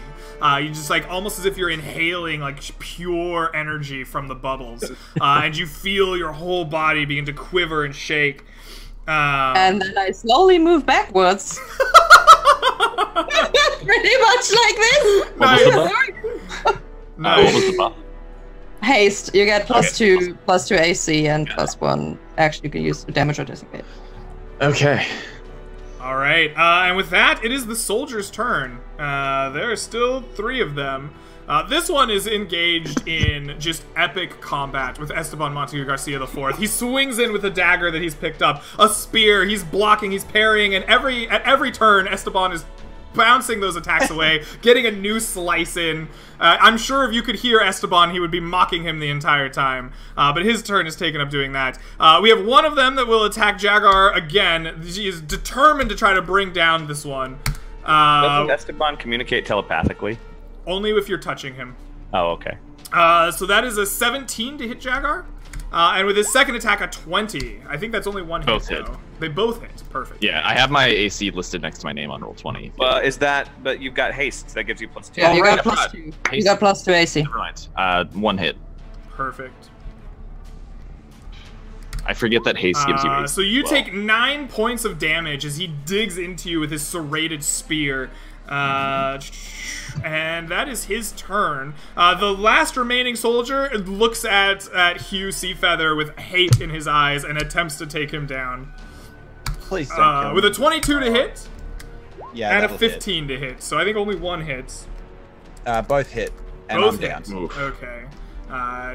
You just like almost as if you're inhaling like pure energy from the bubbles, and you feel your whole body begin to quiver and shake. And then I slowly move backwards. Pretty much like this. Nice. What was the buff? Haste. You get +2 AC and +1. Actually, you can use damage or disengage. Okay. All right, and with that, it is the soldier's turn. There are still 3 of them. This one is engaged in just epic combat with Esteban Montague Garcia IV. He swings in with a dagger that he's picked up, a spear, he's blocking, he's parrying, and at every turn, Esteban is bouncing those attacks away, getting a new slice in. I'm sure if you could hear Esteban, he would be mocking him the entire time. But his turn is taken up doing that. We have one of them that will attack Jagar again. She is determined to try to bring down this one. Doesn't Esteban communicate telepathically? Only if you're touching him. Oh, okay. So that is a 17 to hit Jagar. And with his second attack, a 20. I think that's only one hit. Both hit. They both hit. Perfect. Yeah, I have my AC listed next to my name on Roll20. But you've got haste. That gives you +2. Yeah, you got right. +2. You got +2 AC. Never mind. 1 hit. Perfect. I forget that haste gives you AC. So you take 9 points of damage as he digs into you with his serrated spear. And that is his turn. The last remaining soldier looks at Hugh Seafeather with hate in his eyes and attempts to take him down. Please don't kill me. With a 22 to hit, Yeah, and a that'll 15 to hit. So I think only one hits. Both hit, and Both I'm down. hit. Oof. Okay.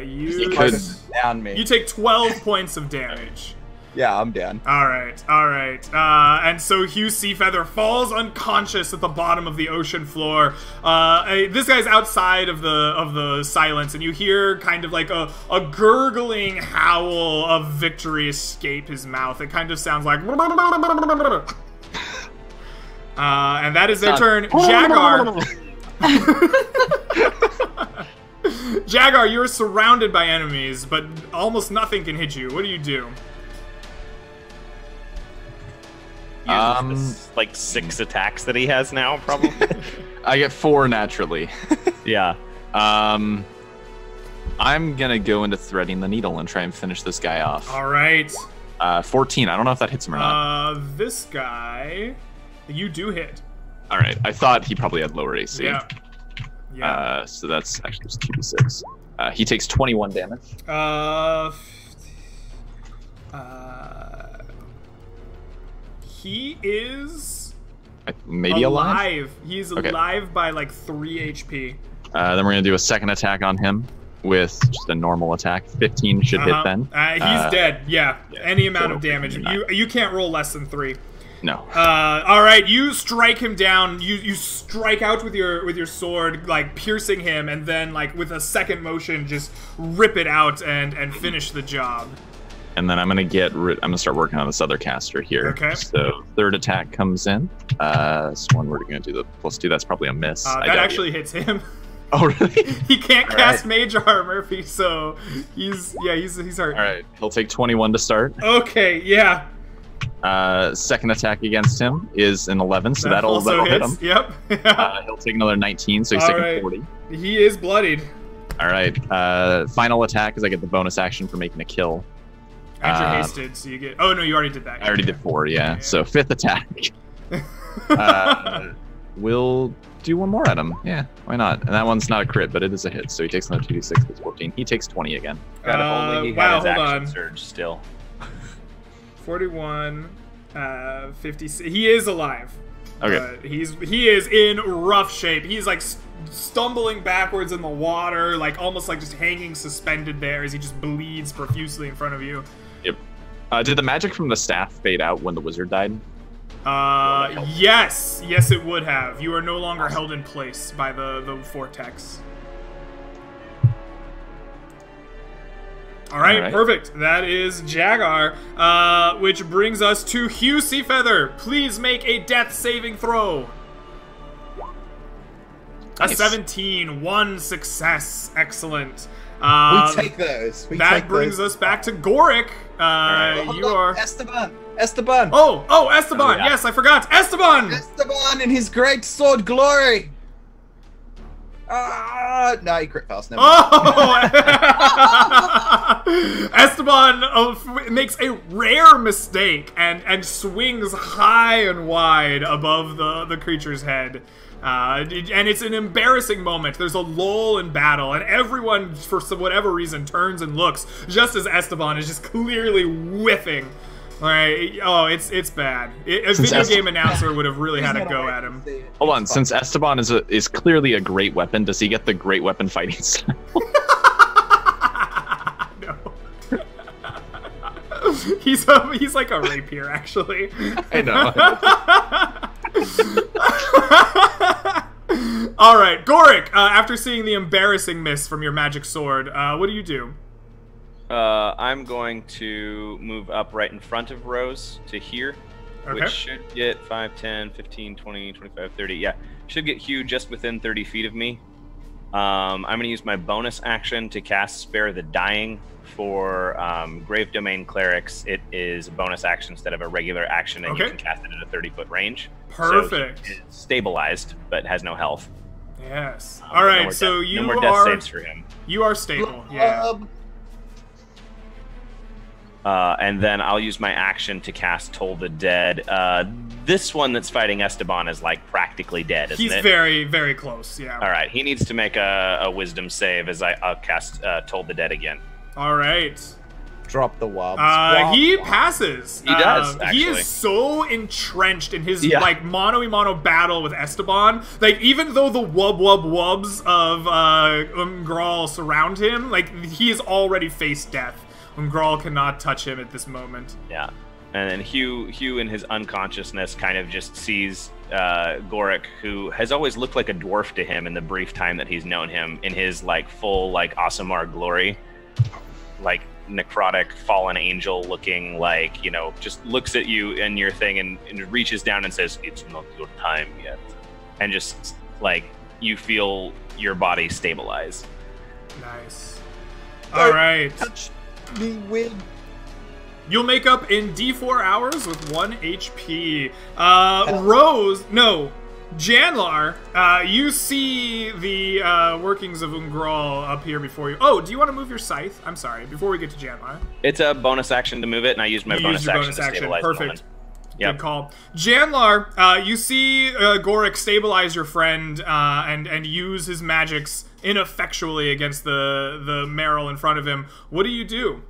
You could- Both down me. You take 12 points of damage. Yeah, I'm down. Alright, alright. And so Hugh Seafeather falls unconscious at the bottom of the ocean floor. This guy's outside of the silence, and you hear kind of like a gurgling howl of victory escape his mouth. It kind of sounds like... and that is their turn. Jagar... Jaguar, you're surrounded by enemies, but almost nothing can hit you. What do you do? Like 6 attacks that he has now, probably. I get 4 naturally. Yeah. I'm gonna go into threading the needle and try and finish this guy off. All right. 14. I don't know if that hits him or not. This guy, you do hit. All right. I thought he probably had lower AC. Yeah. Yeah. So that's actually just 2d6. He takes 21 damage. He is maybe alive. He's Okay. alive by like 3 HP. Then we're gonna do a second attack on him with just a normal attack. 15 should hit then. He's dead. Yeah. Any amount so of damage. not. You can't roll less than 3. No. All right, you strike him down. You strike out with your sword, like piercing him, and then like with a second motion, just rip it out and finish the job. And then I'm gonna start working on this other caster here. Okay. So third attack comes in. This one we're gonna do the +2. That's probably a miss. That actually hits him. Oh really? He can't cast Mage Armor, so he's hurt. All right. He'll take 21 to start. Okay. Yeah. Second attack against him is an 11, so that'll also hit hits. him. Yep. He'll take another 19, so he's All taking right. 40. He is bloodied. All right. Final attack is I get the bonus action for making a kill. And you're hasted, so you get. Oh no, you already did that. I already did 4, yeah. So fifth attack. We'll do one more at him. Yeah, why not? And that one's not a crit, but it is a hit. So he takes another 2d6 plus 14. He takes 20 again. God, if only he had his action surge still. 41, 56. He is alive. Okay. He is in rough shape. He's like stumbling backwards in the water, like almost like just hanging suspended there as he just bleeds profusely in front of you. Yep. Did the magic from the staff fade out when the wizard died? Yes, it would have. You are no longer held in place by the vortex. All right, perfect. That is Jaguar, which brings us to Hugh Seafeather. Please make a death saving throw. Nice. A 17, 1 success. Excellent. We take those. That brings us back to Goric. You are Esteban. Oh, Esteban. yeah. Yes, I forgot. Esteban In his great sword glory. No, he crit fast. Never mind. Oh! Esteban makes a rare mistake and swings high and wide above the creature's head. And it's an embarrassing moment. There's a lull in battle, and everyone, for whatever reason, turns and looks, just as Esteban is just clearly whiffing. All right. Oh, it's bad. A video game announcer would have really had a go at him. Hold on. Since Esteban is clearly a great weapon, does he get the great weapon fighting style? No. He's like a rapier, actually. I know. All right, Goric. After seeing the embarrassing miss from your magic sword, what do you do? I'm going to move up right in front of Rose to here, Okay. which should get 5, 10, 15, 20, 25, 30. Yeah, should get Hugh just within 30 feet of me. I'm going to use my bonus action to cast Spare the Dying for Grave Domain Clerics. It is a bonus action instead of a regular action, and you can cast it at a 30-foot range. Perfect. So he is stabilized, but has no health. Yes. All right, so you no more death saves for him. You are stable. Yeah. And then I'll use my action to cast Toll the Dead. This one that's fighting Esteban is like practically dead, isn't it? He's very, very close. Yeah. All right, he needs to make a Wisdom save as I'll cast Toll the Dead again. All right. Drop the wobs. He passes. He does, He actually. is so entrenched in his like mano-a-mano battle with Esteban. Like even though the wubs of Umgral surround him, like he is already faced death. Umgral cannot touch him at this moment. Yeah, and then Hugh in his unconsciousness kind of just sees Goric, who has always looked like a dwarf to him in the brief time that he's known him, in his like full like Aasimar glory, like necrotic fallen angel looking, like, you know, just looks at you and your thing and reaches down and says, "It's not your time yet," and just like you feel your body stabilize. Nice. All right. Touch me, win. You'll make up in D4 hours with 1 HP. Rose, no, Janlar, you see the workings of Ungral up here before you. Oh, do you want to move your scythe? I'm sorry, before we get to Janlar. It's a bonus action to move it, and I used my bonus action to stabilize Perfect. Yep. Good call. Janlar, you see Goric stabilize your friend and use his magics ineffectually against the Merrill in front of him. What do you do?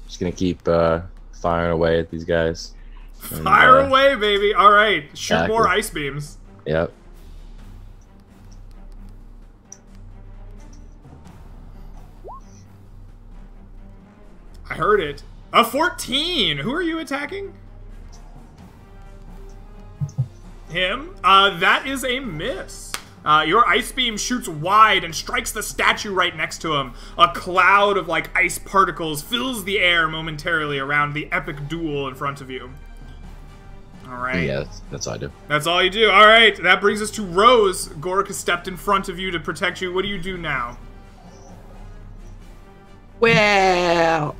Just gonna keep firing away at these guys. Fire away, baby. All right, shoot exactly. more ice beams. Yep. I heard it. A 14. Who are you attacking? Him. That is a miss. Your ice beam shoots wide and strikes the statue right next to him. A cloud of like ice particles fills the air momentarily around the epic duel in front of you. All right. Yeah, that's all I do. That's all you do. All right. That brings us to Rose. Goric has stepped in front of you to protect you. What do you do now? Well,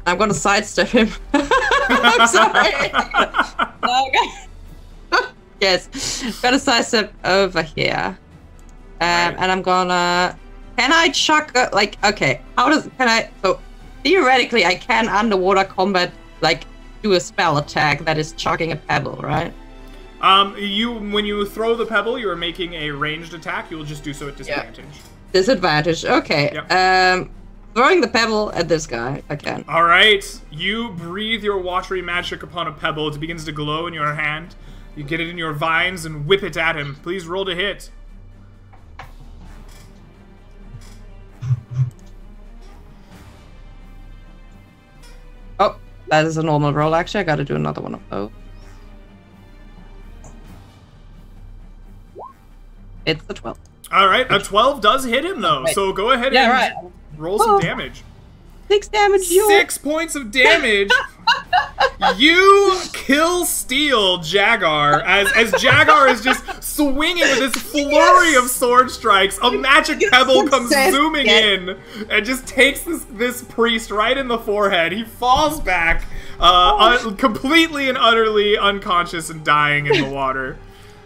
I'm gonna sidestep him. I'm sorry. Okay. Yes, gonna sidestep over here, and I'm gonna. Can I chuck? Okay. So theoretically, I can underwater combat do a spell attack that is chucking a pebble, right? When you throw the pebble, you are making a ranged attack. You will just do so at disadvantage. Yeah. Disadvantage. Okay. Yep. Throwing the pebble at this guy, I can. All right. You breathe your watery magic upon a pebble. It begins to glow in your hand. You get it in your vines and whip it at him. Please roll to hit. Oh, that is a normal roll. Actually, I got to do another one of those. It's the 12. All right. A 12 does hit him, though. So go ahead and roll some damage. 6 damage. 6 points of damage. You kill Steel Jagar as Jagar is just swinging with this flurry of sword strikes. A magic pebble comes zooming in and just takes this priest right in the forehead. He falls back, completely and utterly unconscious and dying in the water.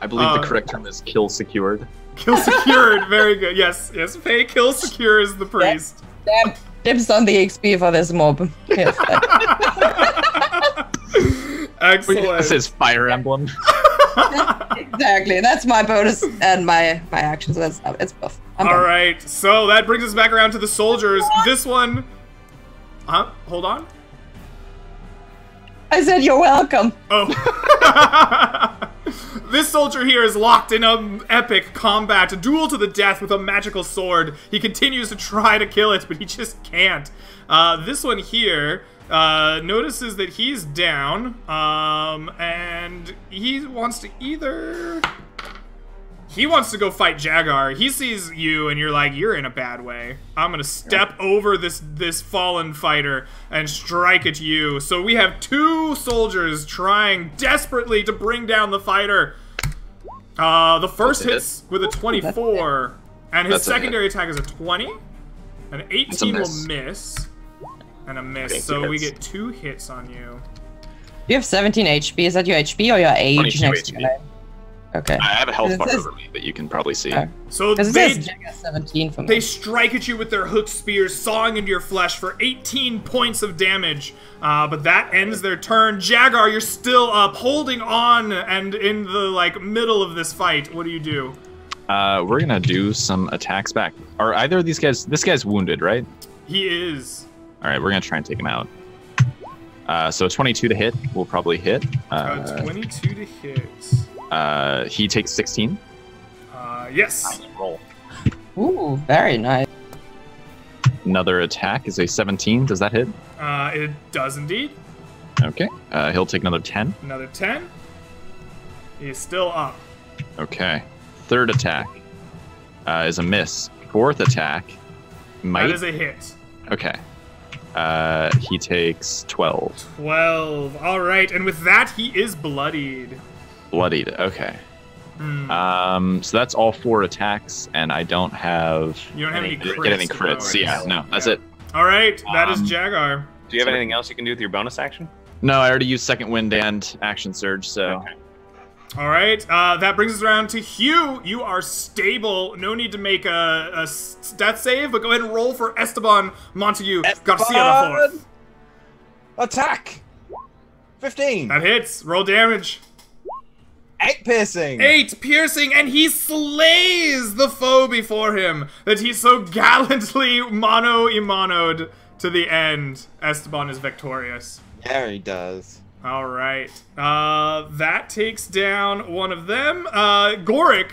I believe the correct term is kill secured. Kill secured. Very good. Yes. Faye kill secures the priest. Damn. Dips on the XP for this mob. Yes. Excellent. This is Fire Emblem. Exactly. That's my bonus and my action. So it's buff. All right. So that brings us back around to the soldiers. This one. Hold on. I said you're welcome. Oh. This soldier here is locked in an epic combat, a duel to the death with a magical sword. He continues to try to kill it, but he just can't. This one here notices that he's down, and he wants to He wants to go fight Jagar. He sees you, and you're like, you're in a bad way. I'm gonna step over this fallen fighter and strike at you. So we have 2 soldiers trying desperately to bring down the fighter. The first hits with a 24, and his secondary attack is a 20. An 18 will miss, and a miss. So we get 2 hits on you. You have 17 HP. Is that your HP or your age next to it? Okay. I have a health bar over me that you can probably see. So it says 17 for me. They strike at you with their hooked spears, sawing into your flesh for 18 points of damage. But that ends their turn. Jagar, you're still up, holding on, and in the middle of this fight. What do you do? We're gonna do some attacks back. Are either of these guys? This guy's wounded, right? He is. All right, we're gonna try and take him out. So 22 to hit will probably hit. 22 to hit. He takes 16. Yes. Roll. Ooh, very nice. Another attack is a 17. Does that hit? It does indeed. Okay. He'll take another 10. Another 10. He's still up. Okay. Third attack is a miss. Fourth attack might. That is a hit. Okay. He takes 12. 12. All right, and with that, he is bloodied. Bloodied. Okay. So that's all 4 attacks, and I don't have. You don't have any crits. Get any crits? Yeah, no, that's it. All right, that is Jagar. Do you have anything else you can do with your bonus action? No, I already used second wind and action surge, so. Okay. All right, that brings us around to Hugh. You are stable. No need to make a death save, but go ahead and roll for Esteban Montague Garcia IV. Attack! 15. That hits. Roll damage. 8 piercing. 8 piercing, and he slays the foe before him that he so gallantly mano-a-mano'd to the end. Esteban is victorious. Yeah, he does. All right. That takes down one of them. Goric,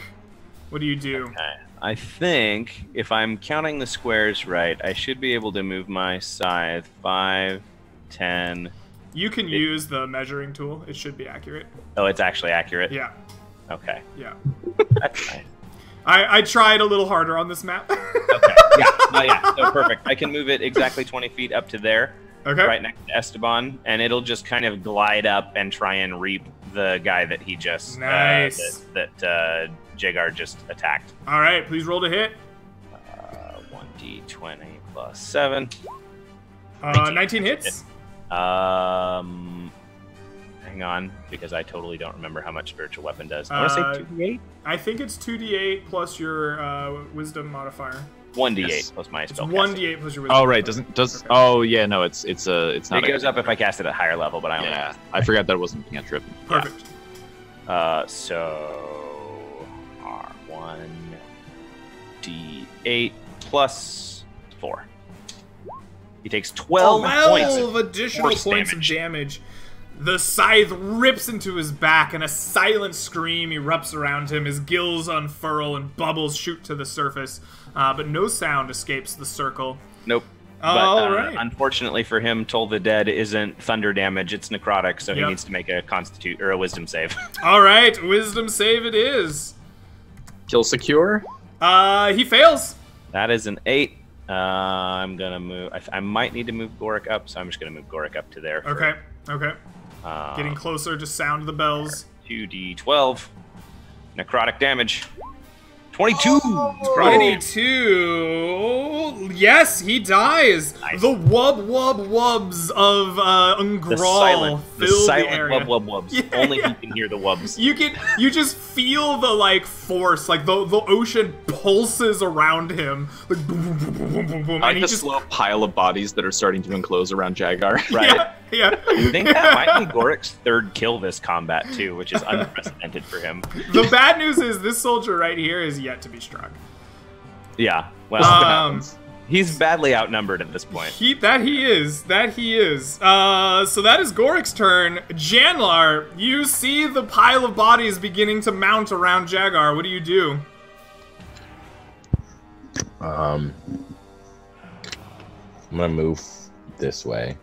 what do you do? Okay. I think if I'm counting the squares right, I should be able to move my scythe 5, 10. You can use the measuring tool. It should be accurate. Oh, it's actually accurate? Yeah. Okay. Yeah. That's fine. I tried a little harder on this map. Okay. Yeah. So perfect. I can move it exactly 20 feet up to there. Okay. Right next to Esteban, and it'll just kind of glide up and try and reap the guy that he just nice. that Jagar just attacked. All right, please roll to hit. 1d20 plus 7. 19 hits. Hang on, because I totally don't remember how much spiritual weapon does. I want to say 2d8. I think it's 2d8 plus your wisdom modifier. 1d8 plus my It's spell. 1d8 plus your wisdom. Oh right, modifier. okay. Oh yeah, no, it's not. It goes up if I cast it at higher level, but I only. Yeah, I forgot that it wasn't cantrip. Perfect. So R1d8 plus 4. He takes 12 points of additional points of damage. The scythe rips into his back, and a silent scream erupts around him. His gills unfurl, and bubbles shoot to the surface, but no sound escapes the circle. Nope. All But right. unfortunately for him, Toll the Dead isn't thunder damage; it's necrotic, so he needs to make a constitute or a wisdom save. All right, wisdom save it is. Kill secure. He fails. That is an 8. I'm gonna move. I might need to move Goric up, so I'm just gonna move Goric up to there. Okay. Okay. Getting closer to sound the bells. 2d12 necrotic damage. 22. 22. Yes, he dies. Nice. The wubs of Ungral fill the area. wubs. Yeah, Only yeah. he can hear the wubs. You just feel the force, like the ocean pulses around him, like boom, boom, boom, boom, boom, boom, boom. I And like he the just slow pile of bodies that are starting to enclose around Jagar. Right. Yeah. I think that might be Goric's third kill this combat too, which is unprecedented for him. The bad news is this soldier right here is yet to be struck. Yeah. Well, He's badly outnumbered at this point. He is. So that is Gorik's turn. Janlar, you see the pile of bodies beginning to mount around Jagar. What do you do? I'm gonna move this way,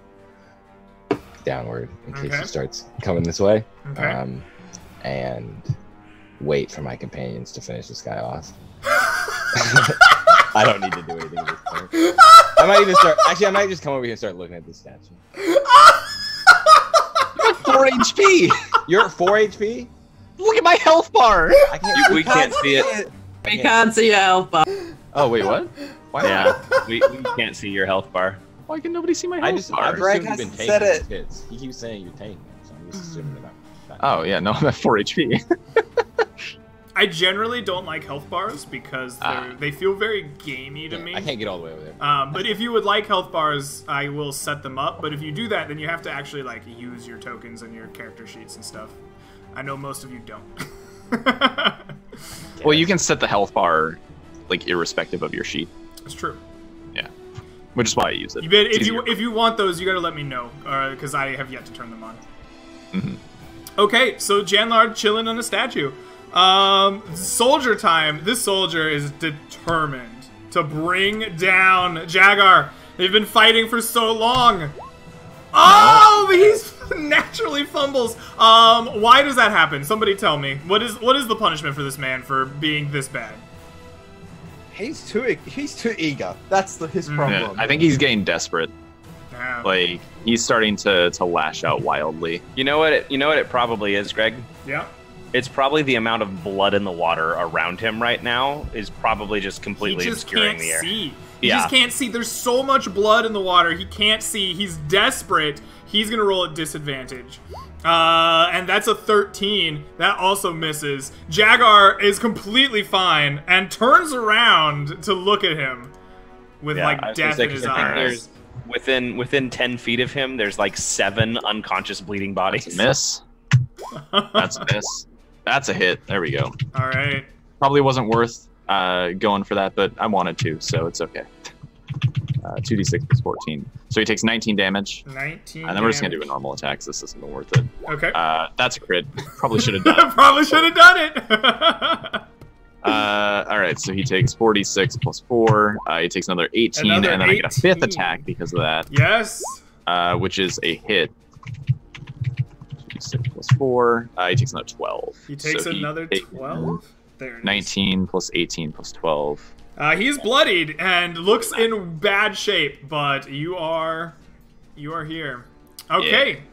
downward, in case he starts coming this way. Okay. And wait for my companions to finish this guy off. I don't need to do anything at this point. I might even start. Actually, I might just come over here and start looking at this statue. You're at 4 HP. You're at 4 HP? Look at my health bar. I can't. We can't see it. We can't see your health bar. Oh wait, what? Why? Yeah, we can't see your health bar. Why can nobody see my health bar? I Greg assume you've been hasn't taking said these hits. He keeps saying you're taking them, so I'm just assuming that. Oh yeah, no, I'm at 4 HP. I generally don't like health bars because they feel very gamey to me. I can't get all the way over there. But if you would like health bars, I will set them up. But if you do that, then you have to actually use your tokens and your character sheets and stuff. I know most of you don't. Well, you can set the health bar irrespective of your sheet. It's true. Yeah, which is why I use it. If you want those, you gotta let me know because I have yet to turn them on. Mm-hmm. Okay, so Janlard chilling on a statue. Soldier time. This soldier is determined to bring down Jagar. They've been fighting for so long. Oh, he's naturally fumbles. Why does that happen? Somebody tell me. What is the punishment for this man for being this bad? He's too eager. That's his problem. Yeah, I think he's getting desperate. have. Like he's starting to lash out wildly. You know what? It probably is, Greg. Yeah. It's probably the amount of blood in the water around him right now is probably just completely obscuring the air. He just can't see. There's so much blood in the water. He can't see. He's desperate. He's gonna roll at disadvantage. And that's a 13. That also misses. Jagar is completely fine and turns around to look at him with death in his eyes. Within 10 feet of him, there's like 7 unconscious bleeding bodies. That's a miss. That's a miss. That's a hit. There we go. All right. Probably wasn't worth going for that, but I wanted to, so it's okay. 2d6 plus 14. So he takes 19 damage. 19 and then we're just going to do a normal attack, so this isn't worth it. Okay. That's a crit. Probably should have done it. Probably should have done it. Alright, so he takes 46 plus 4. He takes another 18, and then I get a 5th attack because of that. Yes. Which is a hit. 6 plus 4. He takes another 12. He takes another 12? There it is. 19 plus 18 plus 12. He's bloodied and looks in bad shape, but you are here. Okay.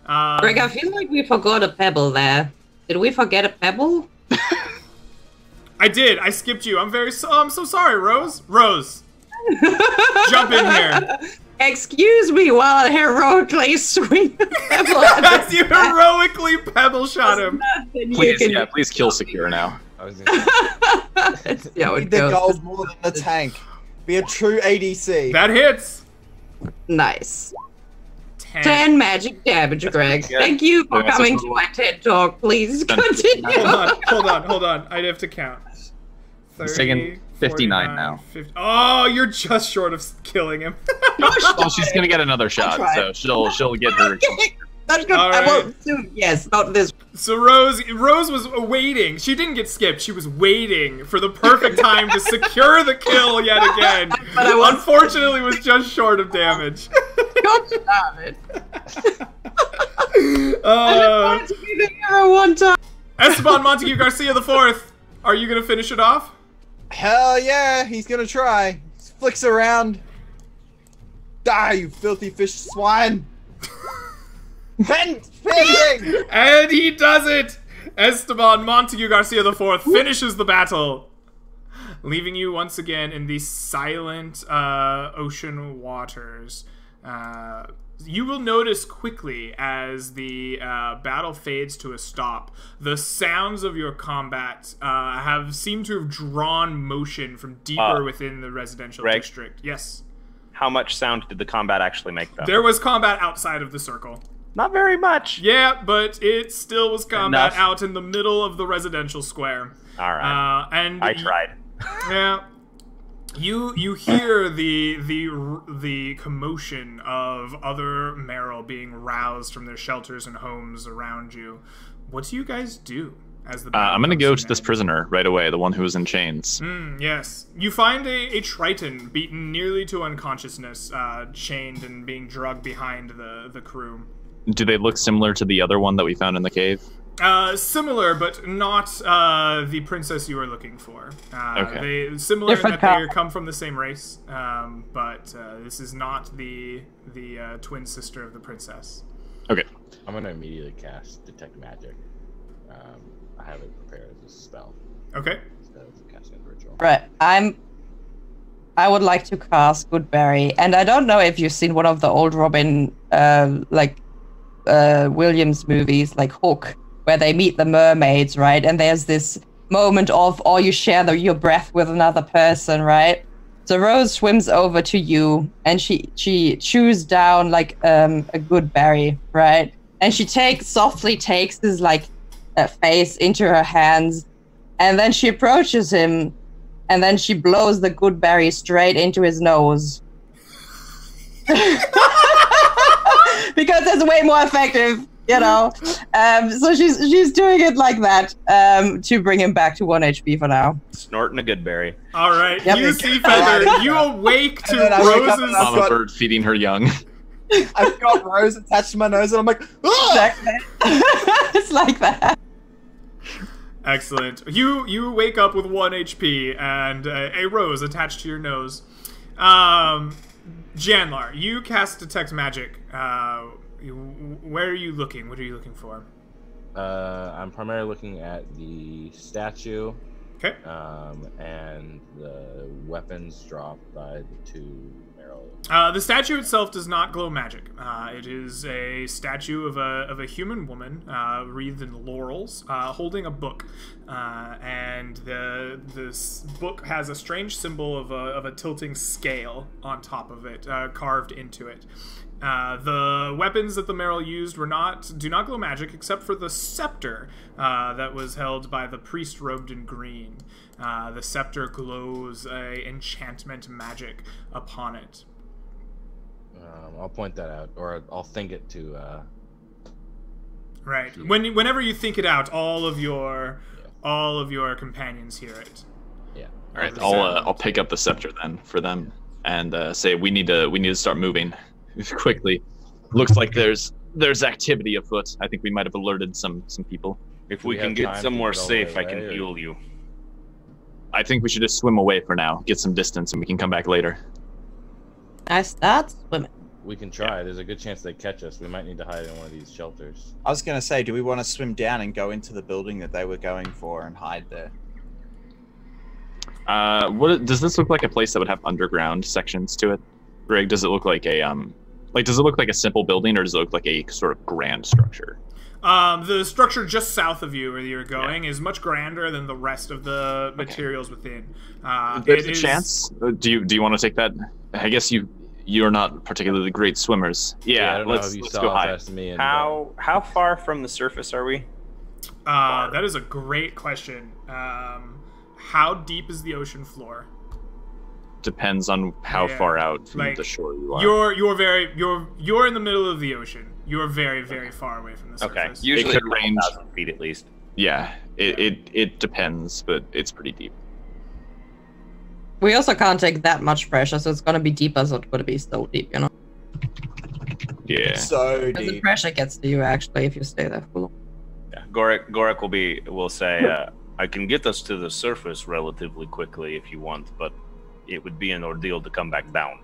Yeah. Greg, I feel like we forgot a pebble there. Did we forget a pebble? I did. I skipped you. I'm so sorry, Rose. Rose. Jump in here. Excuse me while I heroically swing a pebble at As you heroically pebble shot him. Please kill Secure now. Need the gold more than the tank. Be a true ADC. That hits. Nice. 10 magic damage, Greg. Thank you for coming to my TED Talk. Please continue. Hold on. I'd have to count. 30, He's taking 59 now. 50. Oh, you're just short of killing him. Well, she's gonna get another shot, so she'll get her. That's good. All I right. won't soon. Yes, not this. So Rose was waiting. She didn't get skipped. She was waiting for the perfect time to secure the kill yet again. But I unfortunately was just short of damage. God damn it. I wanted to be the hero one time. Esteban Montague Garcia IV, are you gonna finish it off? Hell yeah, he's gonna try. Flicks around. Die, you filthy fish swine. And he does it! Esteban Montague Garcia IV finishes the battle, leaving you once again in the silent ocean waters. You will notice quickly as the battle fades to a stop, the sounds of your combat seemed to have drawn motion from deeper within the residential district. Yes. How much sound did the combat actually make, though? There was combat outside of the circle. Not very much. Yeah, but it still was combat out in the middle of the residential square. All right. And I tried. Yeah. You hear the commotion of other Merrill being roused from their shelters and homes around you. What do you guys do as the I'm gonna go to this prisoner right away, the one who was in chains. Yes. You find a Triton beaten nearly to unconsciousness, chained and being drugged behind the crew. Do they look similar to the other one that we found in the cave? Similar, but not the princess you are looking for. Okay. Similar in that they come from the same race, but this is not the twin sister of the princess. Okay. I'm gonna immediately cast Detect Magic. I have it prepared as a spell. Okay. Instead of casting a ritual. Right. I would like to cast Goodberry, and I don't know if you've seen one of the old Robin Williams movies, like Hook, where they meet the mermaids, right? And there's this moment of, you share your breath with another person, right? So Rose swims over to you, and she chews down like a good berry, right? And she softly takes his face into her hands, and then she approaches him, and then she blows the good berry straight into his nose. Because it's way more effective, you know. So she's doing it like that to bring him back to 1 HP for now. Snorting a good berry. All right, Yep. you see Feather. You awake to Rose's. Mama bird feeding her young. I've got Rose attached to my nose, and I'm like, "Ugh!" It's like that. Excellent. You wake up with 1 HP and a rose attached to your nose. Janlar, you cast Detect Magic. Where are you looking? What are you looking for? I'm primarily looking at the statue. Okay. And the weapons dropped by the two arrows. The statue itself does not glow magic. It is a statue of a human woman wreathed in laurels, holding a book, and this book has a strange symbol of a tilting scale on top of it, carved into it. The weapons that the Merrill used do not glow magic, except for the scepter that was held by the priest robed in green. The scepter glows enchantment magic upon it. I'll point that out, or I'll think it to. Right. Whenever you think it out, all of your companions hear it. Yeah. All right. I'll pick up the scepter then for them and say we need to start moving quickly. Looks like there's activity afoot. I think we might have alerted some people. If we can get somewhere safe, I can heal you. I think we should just swim away for now, get some distance, and we can come back later. I start swimming. We can try. There's a good chance they catch us. We might need to hide in one of these shelters. I was going to say, do we want to swim down and go into the building that they were going for and hide there? What does this look like? A place that would have underground sections to it? Greg, does it look like a does it look like a simple building, or does it look like a sort of grand structure? The structure just south of you, where you're going, is much grander than the rest of the materials within. There's a chance. Do you want to take that? I guess you're not particularly great swimmers. Yeah, I don't know if you let's saw go high. past me. And, How far from the surface are we? That is a great question. How deep is the ocean floor? Depends on how far out from the shore you are. You're in the middle of the ocean. You're very, very far away from the surface. Okay, usually it could range 1,000 feet at least. Yeah, it depends, but it's pretty deep. We also can't take that much pressure, so it's gonna be deeper, so it's gonna be so deep, you know? Yeah. So Because the deep. pressure gets to you, actually, if you stay there for long. Yeah, Gorik will say, I can get us to the surface relatively quickly if you want, but it would be an ordeal to come back down.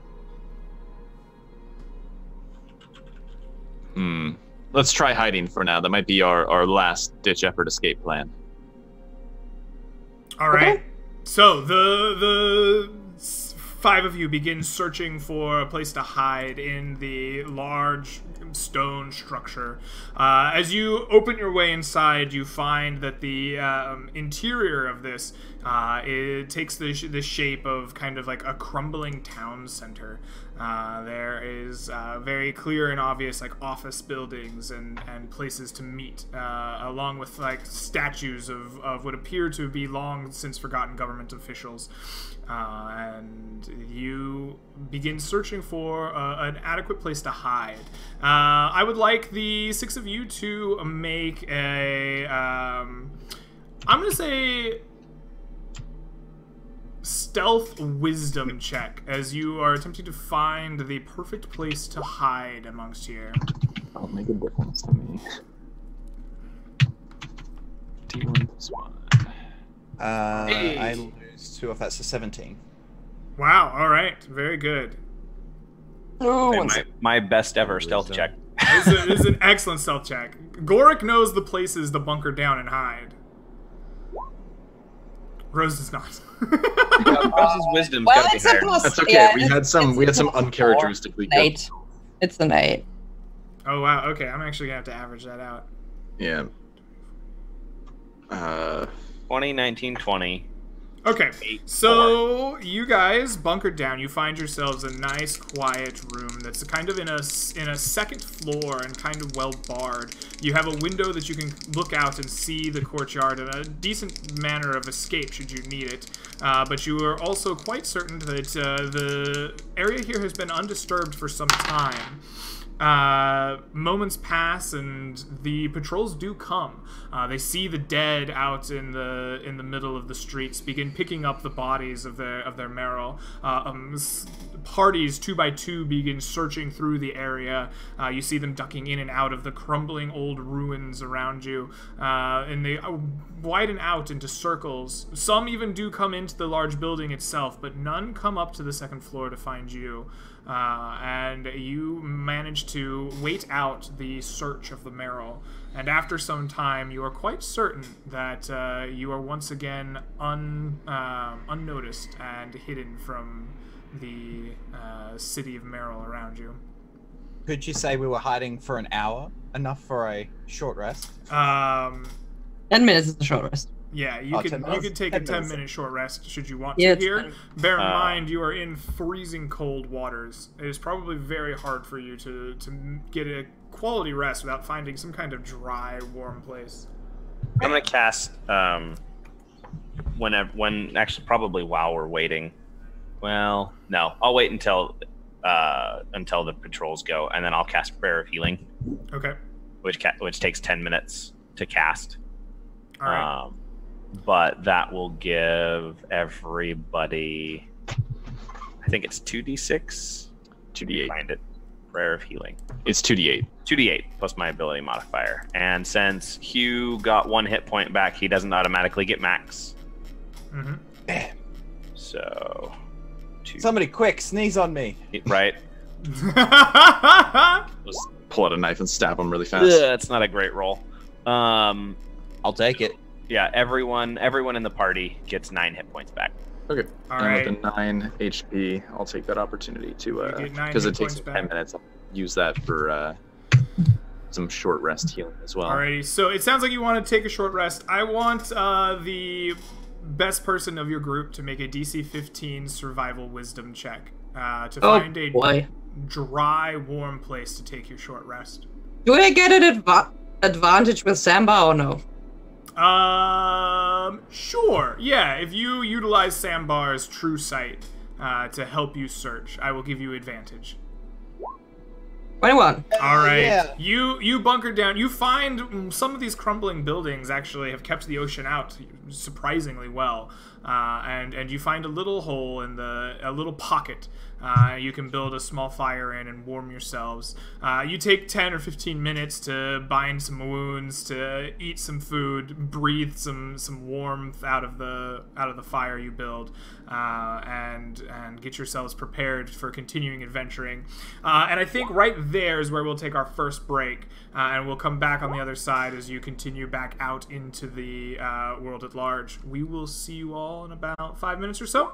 Let's try hiding for now. That might be our last ditch effort escape plan. All right. So the five of you begin searching for a place to hide in the large stone structure. As you open your way inside, you find that the interior of this it takes the shape of kind of like a crumbling town center. There is very clear and obvious like office buildings and places to meet, along with like statues of what appear to be long since forgotten government officials. And you begin searching for an adequate place to hide. I would like the six of you to make a, I'm going to say, stealth wisdom check as you are attempting to find the perfect place to hide amongst here. That'll make a difference to me. D1 plus 1. I lose 2 off that, so 17. Wow, alright, very good. My best ever stealth check. This is an excellent stealth check. Gorik knows the places to bunker down and hide. Rose does not. Rose's wisdom's Well, gotta be it's a higher. plus. That's okay. Yeah, we had some uncharacteristically good. 8. It's an 8. Oh wow, okay, I'm actually gonna have to average that out. Yeah. 20, 19, 20. Okay, 8, so you guys bunkered down. You find yourselves a nice, quiet room that's kind of in a second floor and kind of well barred. You have a window that you can look out and see the courtyard and a decent manner of escape should you need it. But you are also quite certain that the area here has been undisturbed for some time. Moments pass and the patrols do come. They see the dead out in the middle of the streets, begin picking up the bodies of their Merrill. Parties 2 by 2 begin searching through the area. You see them ducking in and out of the crumbling old ruins around you, and they widen out into circles. Some even do come into the large building itself, but none come up to the second floor to find you. and you manage to wait out the search of the Merrill. And after some time, you are quite certain that you are once again unnoticed and hidden from the city of Merrill around you. Could you say we were hiding for an hour? Enough for a short rest? 10 minutes is a short rest. Yeah, you could take a 10-minute short rest should you want Yeah, to here. fine. Bear in mind, you are in freezing cold waters. It is probably very hard for you to get a quality rest without finding some kind of dry, warm place. I'm gonna cast actually probably while we're waiting. Well, no, I'll wait until the patrols go, and then I'll cast Prayer of Healing. Okay. Which takes 10 minutes to cast. All right. But that will give everybody, I think it's 2d6. 2d8. Find it. Prayer of Healing. It's 2d8. 2d8 plus my ability modifier. And since Hugh got 1 hit point back, he doesn't automatically get max. Mm-hmm. So, Somebody quick, sneeze on me. right? Just pull out a knife and stab him really fast. That's not a great roll. I'll take it. Yeah, everyone in the party gets 9 hit points back. Okay. All and right. with the 9 HP, I'll take that opportunity to, You get 9 because hit it takes points 10 back. minutes. I'll use that for some short rest healing as well. Alrighty, so it sounds like you want to take a short rest. I want the best person of your group to make a DC 15 survival wisdom check to find a boy. dry, warm place to take your short rest. Do I get an advantage with Samba or no? Sure. Yeah, if you utilize Sambar's true sight to help you search, I will give you advantage. 21. All right. Yeah. You bunker down. You find some of these crumbling buildings actually have kept the ocean out surprisingly well, and you find a little hole in a little pocket. You can build a small fire in and warm yourselves. You take 10 or 15 minutes to bind some wounds, to eat some food, breathe some warmth out of the fire you build, and get yourselves prepared for continuing adventuring. And I think right there is where we'll take our first break, and we'll come back on the other side as you continue back out into the world at large. We will see you all in about 5 minutes or so.